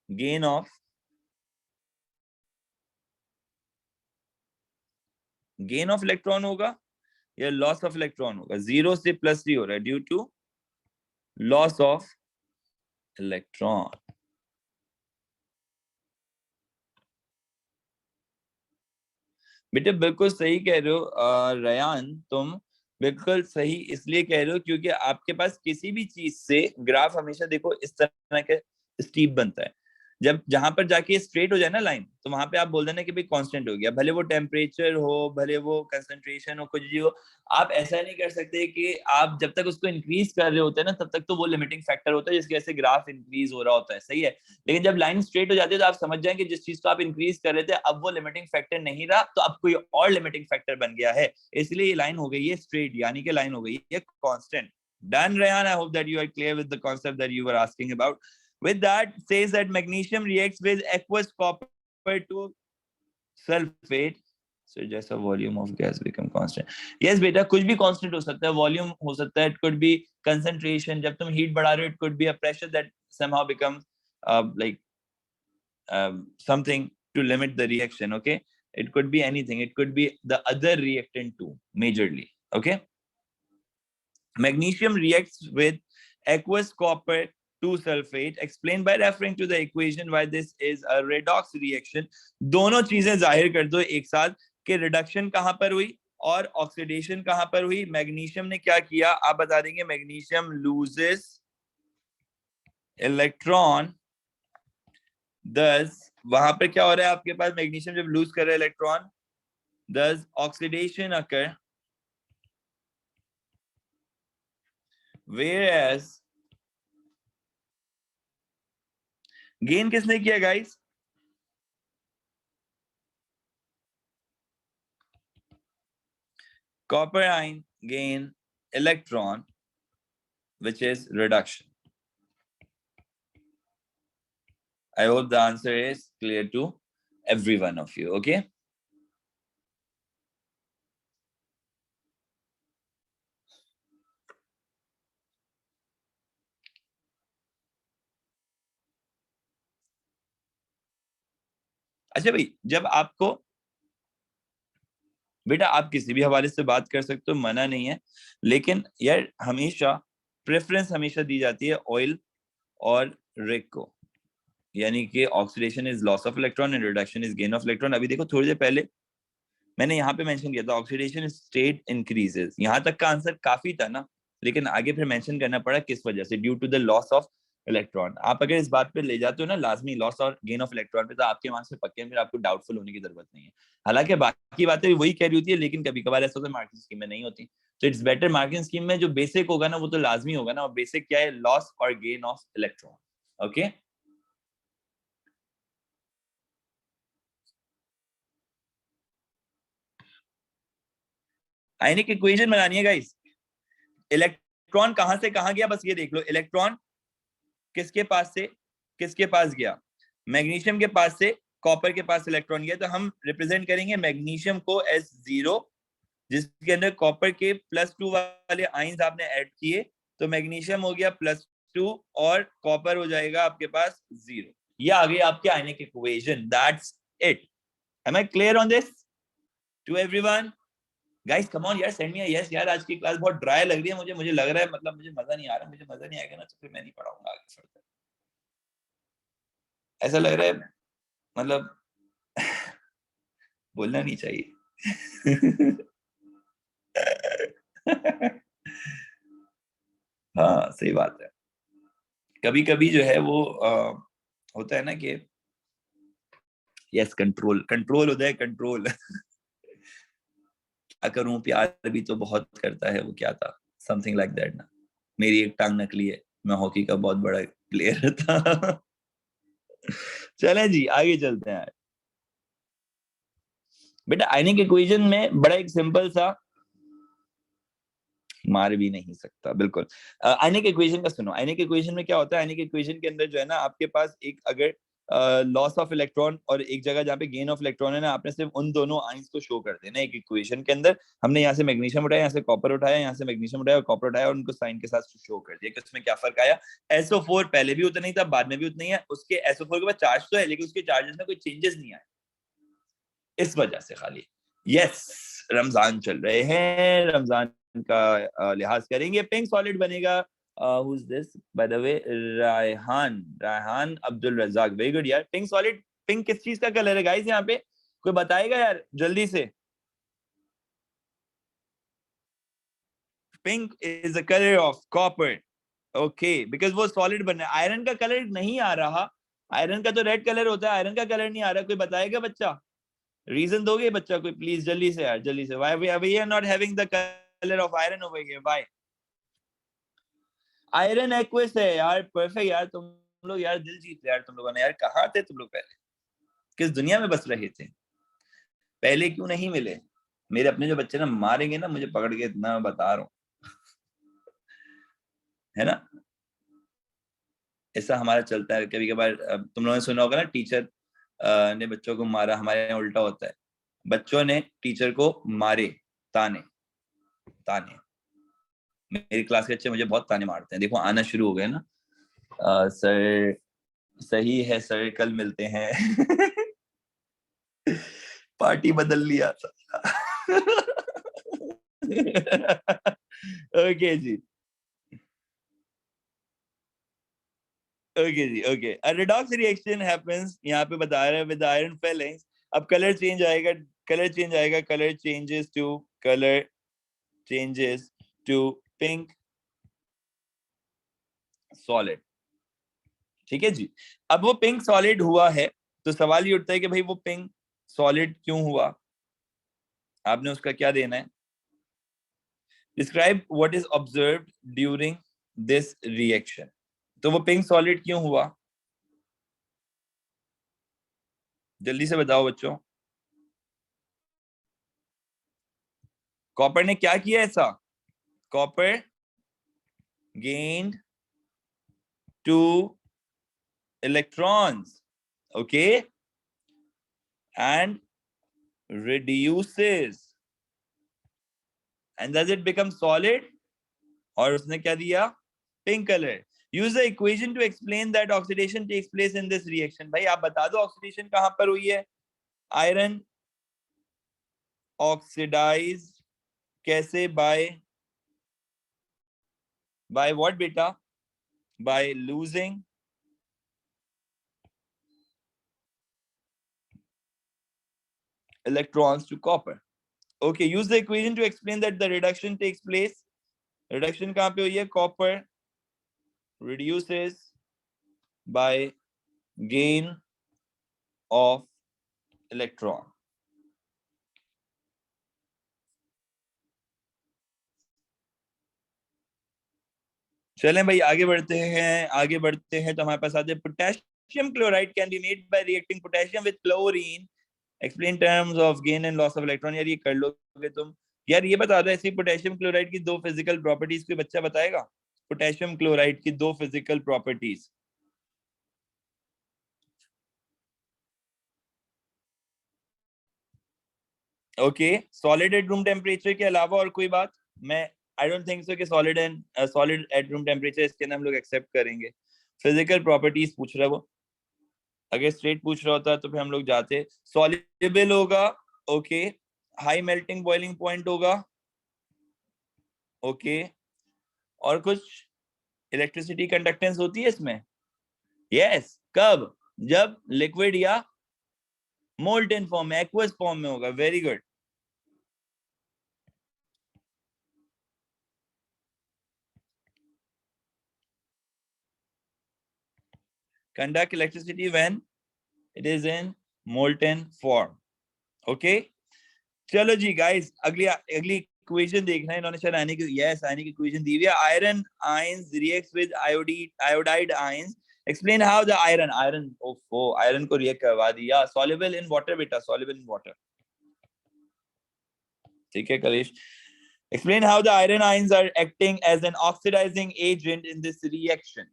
gain of electron होगा या लॉस ऑफ इलेक्ट्रॉन होगा। 0 से +3 हो रहा है due to loss of electron. बेटे बिल्कुल सही कह रहे हो रयान, तुम बिल्कुल सही इसलिए कह रहे हो क्योंकि आपके पास किसी भी चीज से ग्राफ हमेशा देखो इस तरह के स्टीप बनता है। जब जहां पर जाके स्ट्रेट हो जाए ना लाइन, तो वहां पे आप बोल देना कि भाई कांस्टेंट हो गया, भले वो टेम्परेचर हो, भले वो कंसंट्रेशन हो, कुछ भी हो। आप ऐसा नहीं कर सकते कि आप जब तक उसको इंक्रीज कर रहे होते हैं ना, तब तक तो वो लिमिटिंग फैक्टर होता है जिसकी वजह से ग्राफ इंक्रीज हो रहा होता है, सही है। लेकिन जब लाइन स्ट्रेट हो जाती है तो आप समझ जाए कि जिस चीज को आप इंक्रीज कर रहे थे अब वो लिमिटिंग फैक्टर नहीं रहा, तो अब कोई और लिमिटिंग फैक्टर बन गया है, इसलिए ये लाइन हो गई है स्ट्रेट, यानी कि लाइन हो गई है constant. Done, Rayan. I hope that you are clear with the concept that you were asking about. With that, says that magnesium reacts with aqueous copper to sulfate. So just a volume of gas become constant. Yes, beta, कुछ भी constant हो सकता है, volume हो सकता है, it could be concentration. जब तुम heat बढ़ा रहे हो, it could be a pressure that somehow becomes like something to limit the reaction. Okay, it could be anything. It could be the other reactant too, majorly. Okay. Magnesium reacts with aqueous copper 2 sulfate, explained by referring to the equation why this is a redox reaction. दोनों चीजें जाहिर कर दो एक साथ कि reduction कहां पर हुई और ऑक्सीडेशन कहां पर हुई। मैग्नीशियम ने क्या किया आप बता देंगे, मैग्नीशियम लूजेस इलेक्ट्रॉन, दस वहां पर क्या हो रहा है आपके पास, मैग्नीशियम जब लूज कर रहा है इलेक्ट्रॉन, दस ऑक्सीडेशन अकर, whereas गेन किसने किया guys, copper ion gain electron, which is reduction. I hope the answer is clear to every one of you. Okay. अच्छा भाई, जब आपको बेटा आप किसी भी हवाले से बात कर सकते हो, मना नहीं है, लेकिन यार हमेशा प्रेफरेंस हमेशा दी जाती है ऑयल और रिक को, यानी कि oxidation is loss of electron and reduction is gain of electron. अभी देखो थोड़ी देर पहले मैंने यहाँ पे मेंशन किया था ऑक्सीडेशन स्टेट इंक्रीजेस, यहाँ तक का आंसर काफी था ना, लेकिन आगे फिर मेंशन करना पड़ा किस वजह से, due to the loss of electron. आप अगर इस बात पे ले जाते हो ना लाजमी लॉस और गेन ऑफ इलेक्ट्रॉन पे, तो आपके आंसर पक्के हैं, फिर आपको डाउटफुल होने की जरूरत नहीं है। हालांकि बाकी बातें भी वही कह रही होती है, लेकिन कभी कभार ऐसा होता है मार्किंग स्कीम में नहीं होती, तो इट्स बेटर मार्किंग स्कीम में जो बेसिक होगा ना वो तो लाजमी होगा ना, और बेसिक क्या है, लॉस और gain of electron. Okay, ionic equation बनानी है गाइस। इलेक्ट्रॉन कहां से कहां गया बस ये देख लो, इलेक्ट्रॉन किसके पास से किसके पास गया, मैग्नीशियम के पास से कॉपर के पास इलेक्ट्रॉन गया, तो हम रिप्रेजेंट करेंगे मैग्नीशियम को एज 0, जिसके अंदर कॉपर के +2 वाले आयंस आपने ऐड किए, तो मैग्नीशियम हो गया +2 और कॉपर हो जाएगा आपके पास 0। ये आ गई आपके ionic equation, that's it. Am I clear on this to everyone? Guys come on यार, सेंड मी अ यस यार, आज की क्लास बहुत ड्राई लग रही है मुझे, मुझे लग रहा है मतलब मुझे मजा नहीं आ रहा, मुझे मजा नहीं आएगा ना तो फिर मैं नहीं पढ़ाऊंगा आगे फर्दर, ऐसा लग रहा है मतलब बोलना नहीं चाहिए। हाँ सही बात है, कभी कभी जो है वो होता है ना कि यस कंट्रोल कंट्रोल होता है कंट्रोल। क्या करूं, प्यार भी तो बहुत करता है, वो क्या था, समथिंग लाइक दैट ना, मेरी एक टांग नकली है, मैं हॉकी का बहुत बड़ा प्लेयर था। चले जी आगे चलते हैं। बेटा आयनिक इक्वेशन में बड़ा एक सिंपल सा, मार भी नहीं सकता बिल्कुल। आयनिक इक्वेशन का सुनो। आयनिक इक्वेशन में क्या होता है, आयनिक इक्वेशन के अंदर जो है ना आपके पास एक अगर लॉस ऑफ इलेक्ट्रॉन और एक जगह जहाँ पे गेन ऑफ इलेक्ट्रॉन है ना, आपने सिर्फ उन दोनों आयंस को शो कर देना एक इक्वेशन के अंदर। हमने यहाँ से मैग्नीशियम उठाया, यहाँ से कॉपर उठाया, यहाँ से मैग्नीशियम उठाया और कॉपर उठाया और उनको साइन के साथ शो कर दिया कि उसमें क्या फर्क आया। SO4 पहले भी उतना ही था, बाद में भी उतना ही है। उसके SO4 के बाद चार्ज तो है लेकिन उसके चार्जेस में कोई चेंजेस नहीं आए, इस वजह से खाली। यस, रमजान चल रहे हैं, रमजान का लिहाज करेंगे। पिंक सॉलिड बनेगा, who is this by the way, Rayhan Abdul Razak, very good यार। पिंक सॉलिड, पिंक किस चीज का कलर है गाइस यहाँ पे, कोई बताएगा यार जल्दी से। Pink is the colour of copper, okay, because वो सॉलिड बन रहा है। आयरन का कलर नहीं आ रहा, आयरन का तो रेड कलर होता है, आयरन का कलर नहीं आ रहा, कोई बताएगा बच्चा, रीजन दोगे बच्चा कोई प्लीज, जल्दी से यार, जल्दी से। Why we are not having the colour of iron over here, why? Iron aqueous है यार, परफेक्ट यार, तुम लोग यार दिल जीत लिया यार तुम लोगों ने यार। कहाँ थे तुम लोग पहले, किस दुनिया में बस रहे थे, पहले क्यों नहीं मिले? मेरे अपने जो बच्चे ना मारेंगे ना मुझे पकड़ के, इतना बता रहा हूँ, है ना। ऐसा हमारा चलता है कभी कभार। तुम लोगों ने सुना होगा ना, टीचर ने बच्चों को मारा, हमारे यहाँ उल्टा होता है, बच्चों ने टीचर को मारे, ताने ताने। मेरी क्लास के बच्चे मुझे बहुत ताने मारते हैं, देखो आना शुरू हो गए ना। सर सही है सर, कल मिलते हैं। पार्टी बदल लिया था। ओके जी, ओके जी, okay. A redox reaction happens, यहाँ पे बता रहे हैं, विद आयरन फिलिंग्स। अब कलर चेंज आएगा, कलर चेंज आएगा, colour changes to pink solid, ठीक है जी। अब वो पिंक सॉलिड हुआ है, तो सवाल ये उठता है कि भाई वो पिंक सॉलिड क्यों हुआ, आपने उसका क्या देना है। Describe what is observed during this reaction. तो वो पिंक सॉलिड क्यों हुआ, जल्दी से बताओ बच्चों। कॉपर ने क्या किया ऐसा, copper gained 2 electrons, okay, and reduces, and does it become solid? और उसने क्या दिया, pink colour. Use the equation to explain that oxidation takes place in this reaction. भाई आप बता दो ऑक्सीडेशन कहां पर हुई है। आयरन ऑक्सीडाइज कैसे, बाय व्हाट बेटा, by losing electrons to copper. Okay, use the equation to explain that the reduction takes place. Reduction कहां पे हुई है, copper reduces by gain of electron. चलें भाई आगे बढ़ते हैं, आगे बढ़ते हैं। तो हमारे पास आते हैं potassium chloride can be made by reacting potassium with chlorine, explain terms of gain and loss of electron. यार ये कर लोगे तुम। यार ये बता दो ऐसी पोटेशियम क्लोराइड की 2 फिजिकल प्रॉपर्टीज, कोई बच्चा बताएगा पोटेशियम क्लोराइड की 2 physical properties. Okay, solid at room temperature के अलावा और कोई बात? मैं आई डोंट थिंक सो कि सॉलिड एट रूम टेम्परेचर इसके अंदर हम लोग एक्सेप्ट करेंगे। फिजिकल प्रॉपर्टीज पूछ रहा है वो, अगर स्ट्रेट पूछ रहा होता तो फिर हम लोग जाते। सॉल्युबल होगा, okay, high melting boiling point होगा, ओके, और कुछ इलेक्ट्रिसिटी कंडक्टेंस होती है इसमें। यस, कब, जब लिक्विड या मोल्टेन फॉर्म में, एक्वस फॉर्म में होगा। Very good. conduct electricity when it is in molten form, okay। चलो जी गाइस, अगली अगली इक्वेशन देखना है इन्होंने शायद आयनिक इक्वेशन दी हुई है. Iron ions reacts with iodide ions. Explain how the iron को रिएक्ट करवा दिया. सॉल्युबल इन वाटर बेटा, सॉल्युबल इन वाटर. ठीक है कलेश. Explain how the iron ions are acting as an oxidizing agent in this reaction.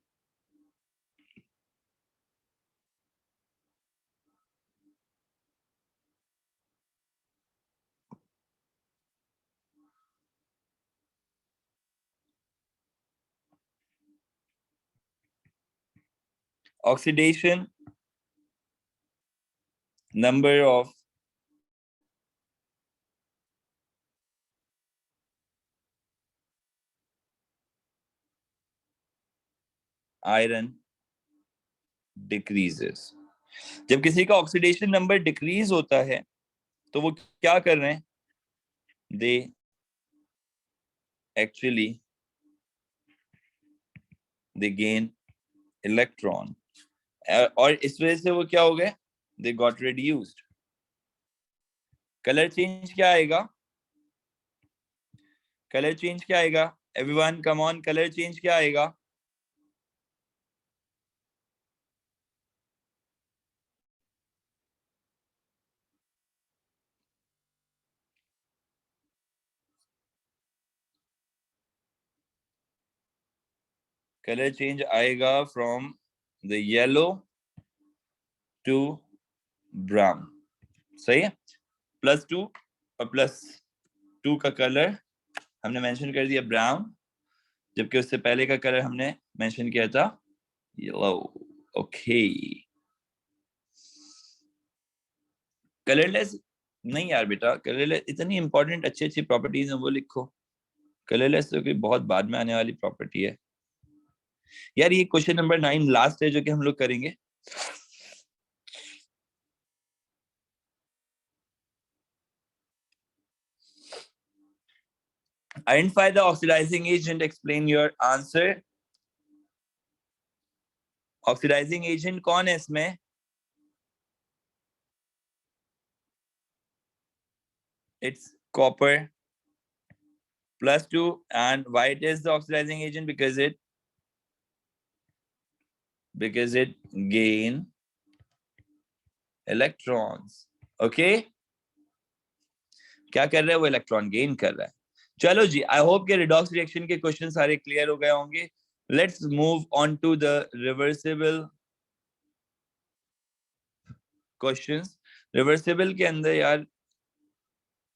Oxidation, number of iron decreases. जब किसी का ऑक्सीडेशन नंबर डिक्रीज होता है तो वो क्या कर रहे हैं? They actually they gain electron, और इस वजह से वो क्या हो गए? They got reduced. Colour change क्या आएगा? कलर चेंज क्या आएगा? Everyone come on, colour change क्या आएगा? कलर चेंज आएगा from the yellow to brown. सही है. +2 और +2 का कलर हमने मेंशन कर दिया ब्राउन, जबकि उससे पहले का कलर हमने मेंशन किया था येलो. ओके. कलरलेस नहीं यार बेटा, कलरलेस इतनी इंपॉर्टेंट अच्छी अच्छी प्रॉपर्टीज हैं वो लिखो. कलरलेस तो कोई बहुत बाद में आने वाली प्रॉपर्टी है यार. ये क्वेश्चन नंबर 9 लास्ट है जो कि हम लोग करेंगे. Identify the oxidizing agent. Explain your answer. Oxidizing agent कौन है इसमें? It's copper +2. And why it is the oxidizing agent? Because it gain electrons. Okay? क्या कर रहा है वो? इलेक्ट्रॉन गेन कर रहा है. चलो जी, आई होप के रिडॉक्स रिएक्शन के क्वेश्चन सारे क्लियर हो गए होंगे. Let's move on to the reversible questions. Reversible के अंदर यार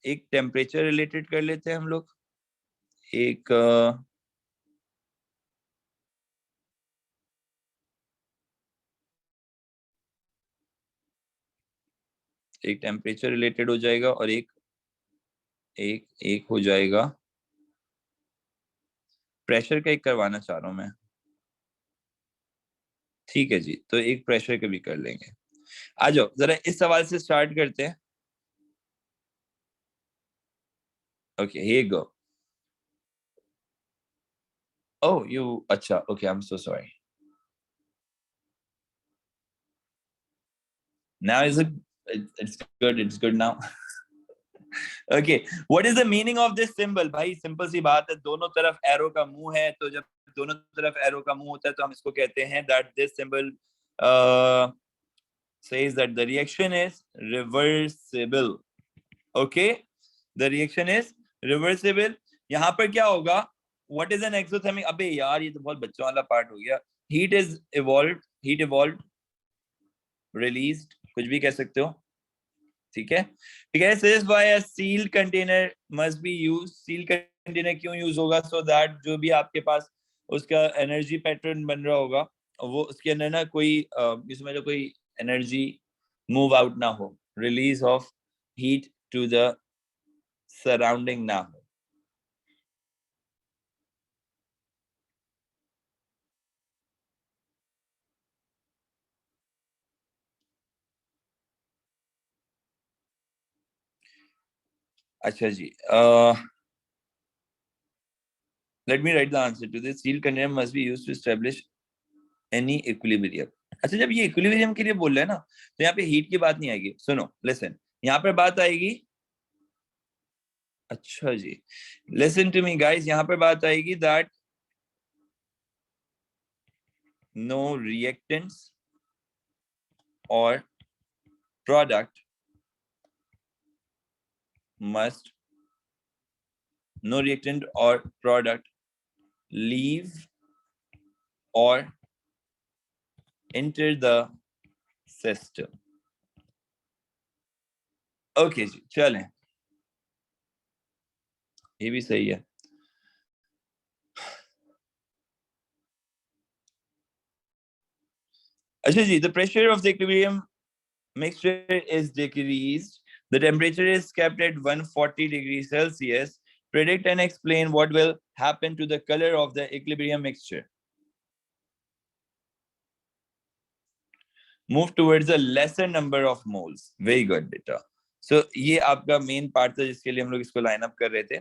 एक टेम्परेचर रिलेटेड कर लेते हैं हम लोग. एक टेम्परेचर रिलेटेड हो जाएगा और एक हो जाएगा प्रेशर का. एक करवाना चाह रहा हूं मैं. ठीक है जी, तो एक प्रेशर का भी कर लेंगे. आ जाओ जरा इस सवाल से स्टार्ट करते हैं. Okay, here go. Oh you, अच्छा okay, I am so sorry. Now is it? It's good now. Okay, what is the meaning of this symbol? भाई सिंपल सी बात है, दोनों तरफ एरो का मुंह है, तो जब दोनों तरफ एरो का मुंह होता है तो हम इसको कहते हैं that this symbol says that the reaction is reversible. Okay, the reaction is reversible. यहाँ पर क्या होगा? What is an exothermic? अबे यार ये तो बहुत बच्चों वाला पार्ट हो गया. Heat evolved, released, कुछ भी कह सकते हो. ठीक है. Says why a sealed container must be used. Sealed container क्यों यूज होगा? So that जो भी आपके पास उसका एनर्जी पैटर्न बन रहा होगा वो उसके अंदर ना कोई इसमें जो कोई एनर्जी मूव आउट ना हो, release of heat to the surrounding ना हो. अच्छा जी, let me write the answer to this. Sealed container must be used to establish any equilibrium. अच्छा, जब ये इक्विलिब्रियम के लिए बोल रहे हैं ना तो यहाँ पे हीट की बात नहीं आएगी. सुनो, लिसन, यहाँ पर बात आएगी. अच्छा जी, लिसन टू मी गाइस, यहाँ पे बात आएगी दैट नो रिएक्टेंट्स और product must, no reactant or product leave or enter the system. Okay जी, चलें, ये भी सही है। अच्छा जी, the pressure of the equilibrium mixture is decreased, the temperature is kept at 140 degrees Celsius. Predict and explain what will happen to the color of the equilibrium mixture. Move towards a lesser number of moles. Very good beta. So ये आपका main part था जिसके लिए हम लोग इसको line up कर रहे थे।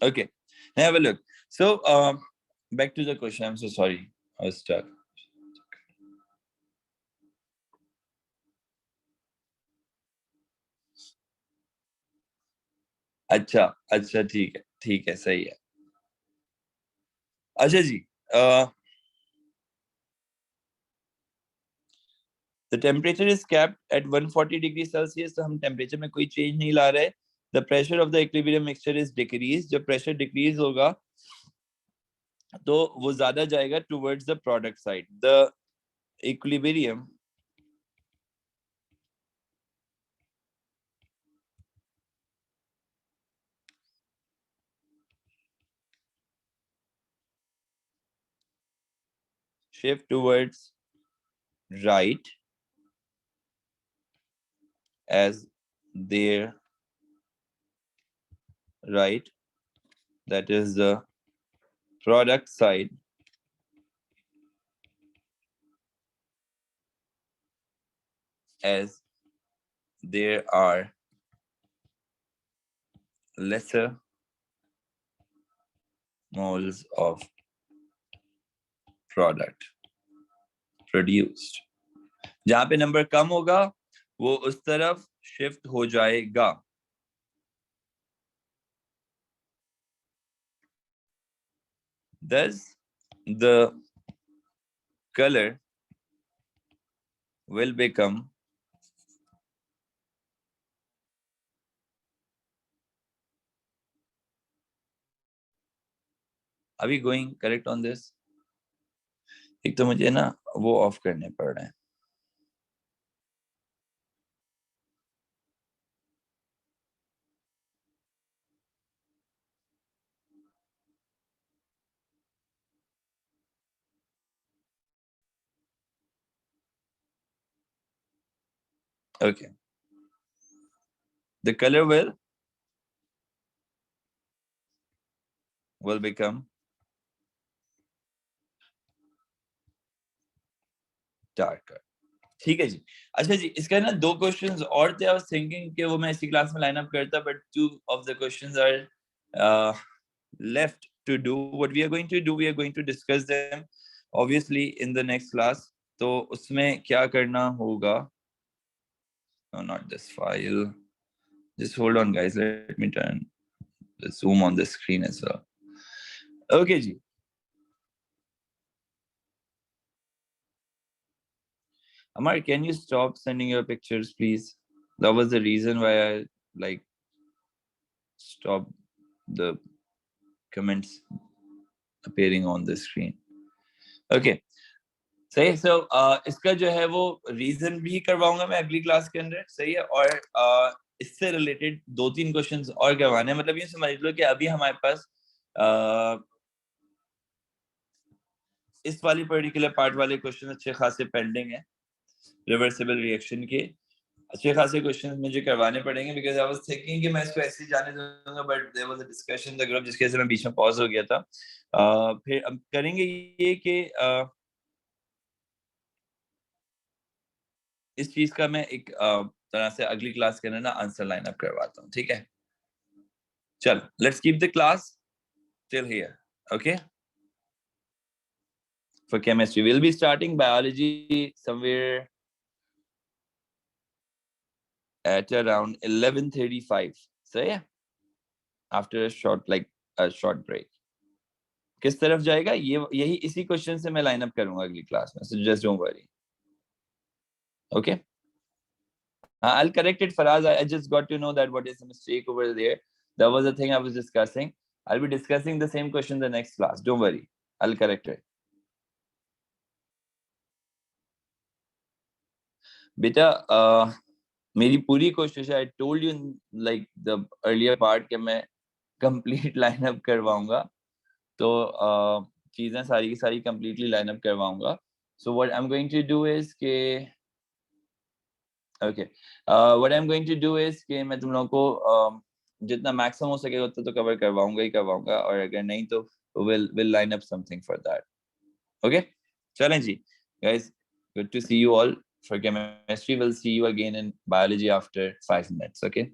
Okay, have a look. So back to the question. I'm so sorry, I was stuck. अच्छा अच्छा, ठीक है, सही है। अच्छा जी, the temperature is capped at 140 degrees Celsius, तो हम टेम्परेचर में कोई चेंज नहीं ला रहे। The pressure of the equilibrium mixture is decreased, जब प्रेशर डिक्रीज होगा तो वो ज्यादा जाएगा towards the product side. The equilibrium shift towards right as their right, that is the product side, as there are lesser moles of product produced. जहां पे number कम होगा वो उस तरफ शिफ्ट हो जाएगा। Thus the color will become are we going correct on this? एक तो मुझे ना वो ऑफ करने पड़ रहे हैं। Okay, the color will become darker. ठीक है जी। अच्छा जी, इसका ना दो क्वेश्चंस और थे। आई वाज थिंकिंग कि वो मैं इसी क्लास में लाइन अप करता, but two of the questions are left to do. What we are going to do, we are going to discuss them obviously in the next class. तो उसमें क्या करना होगा? No, not this file. Just hold on guys, let me turn the zoom on the screen as well. Okay ji, Amar, can you stop sending your pictures please? That was the reason why I like stopped the comments. appearing on the screen. Okay, सही. So इसका जो है वो reason भी करवाऊंगा मैं अगली class के अंदर, सही है. और इससे रिलेटेड 2-3 क्वेश्चंस और करवाने हैं. मतलब ये समझ लो कि अभी हमारे पास इस वाली पर्टिकुलर पार्ट वाले क्वेश्चन अच्छे खासे पेंडिंग है, रिवर्सिबल रिएक्शन के अच्छे खासे क्वेश्चंस मुझे करवाने पड़ेंगे, बिकॉज़ आई वाज थिंकिंग कि मैं इसको ऐसे ही जाने दूंगा, but there was a discussion in the group जिसकी वजह से मैं बीच में पॉज हो गया था. फिर अब करेंगे ये कि इस चीज का मैं एक तरह से अगली क्लास के अंदर ना आंसर लाइन अप करवाता हूँ, ठीक है. चल, let's keep the class till here. Okay, for chemistry we'll be starting biology somewhere at around 11:35, so yeah, after a short break. किस तरफ जाएगा ये, यही इसी क्वेश्चन से मैं लाइन अप करूंगा अगली क्लास में, so just don't worry. Okay, I'll correct it, Faraz. I just got to know that what is the mistake over there. That was the thing I was discussing. I'll be discussing the same question in the next class. Don't worry. I'll correct it. बेटा मेरी पूरी कोशिश है. I told you in like the earlier part कि मैं complete line up करवाऊंगा. तो चीजें सारी की सारी completely line up करवाऊंगा. So what I'm going to do is कि okay, what I'm going to do is कि मैं तुम लोगों को जितना मैक्सिमम हो सकेगा उतना तो कवर करवाऊंगा ही करवाऊंगा, और अगर नहीं तो we'll line up something for that. Okay, चलें जी guys, good to see you all for chemistry. We'll see you again in biology after 5 minutes. Okay.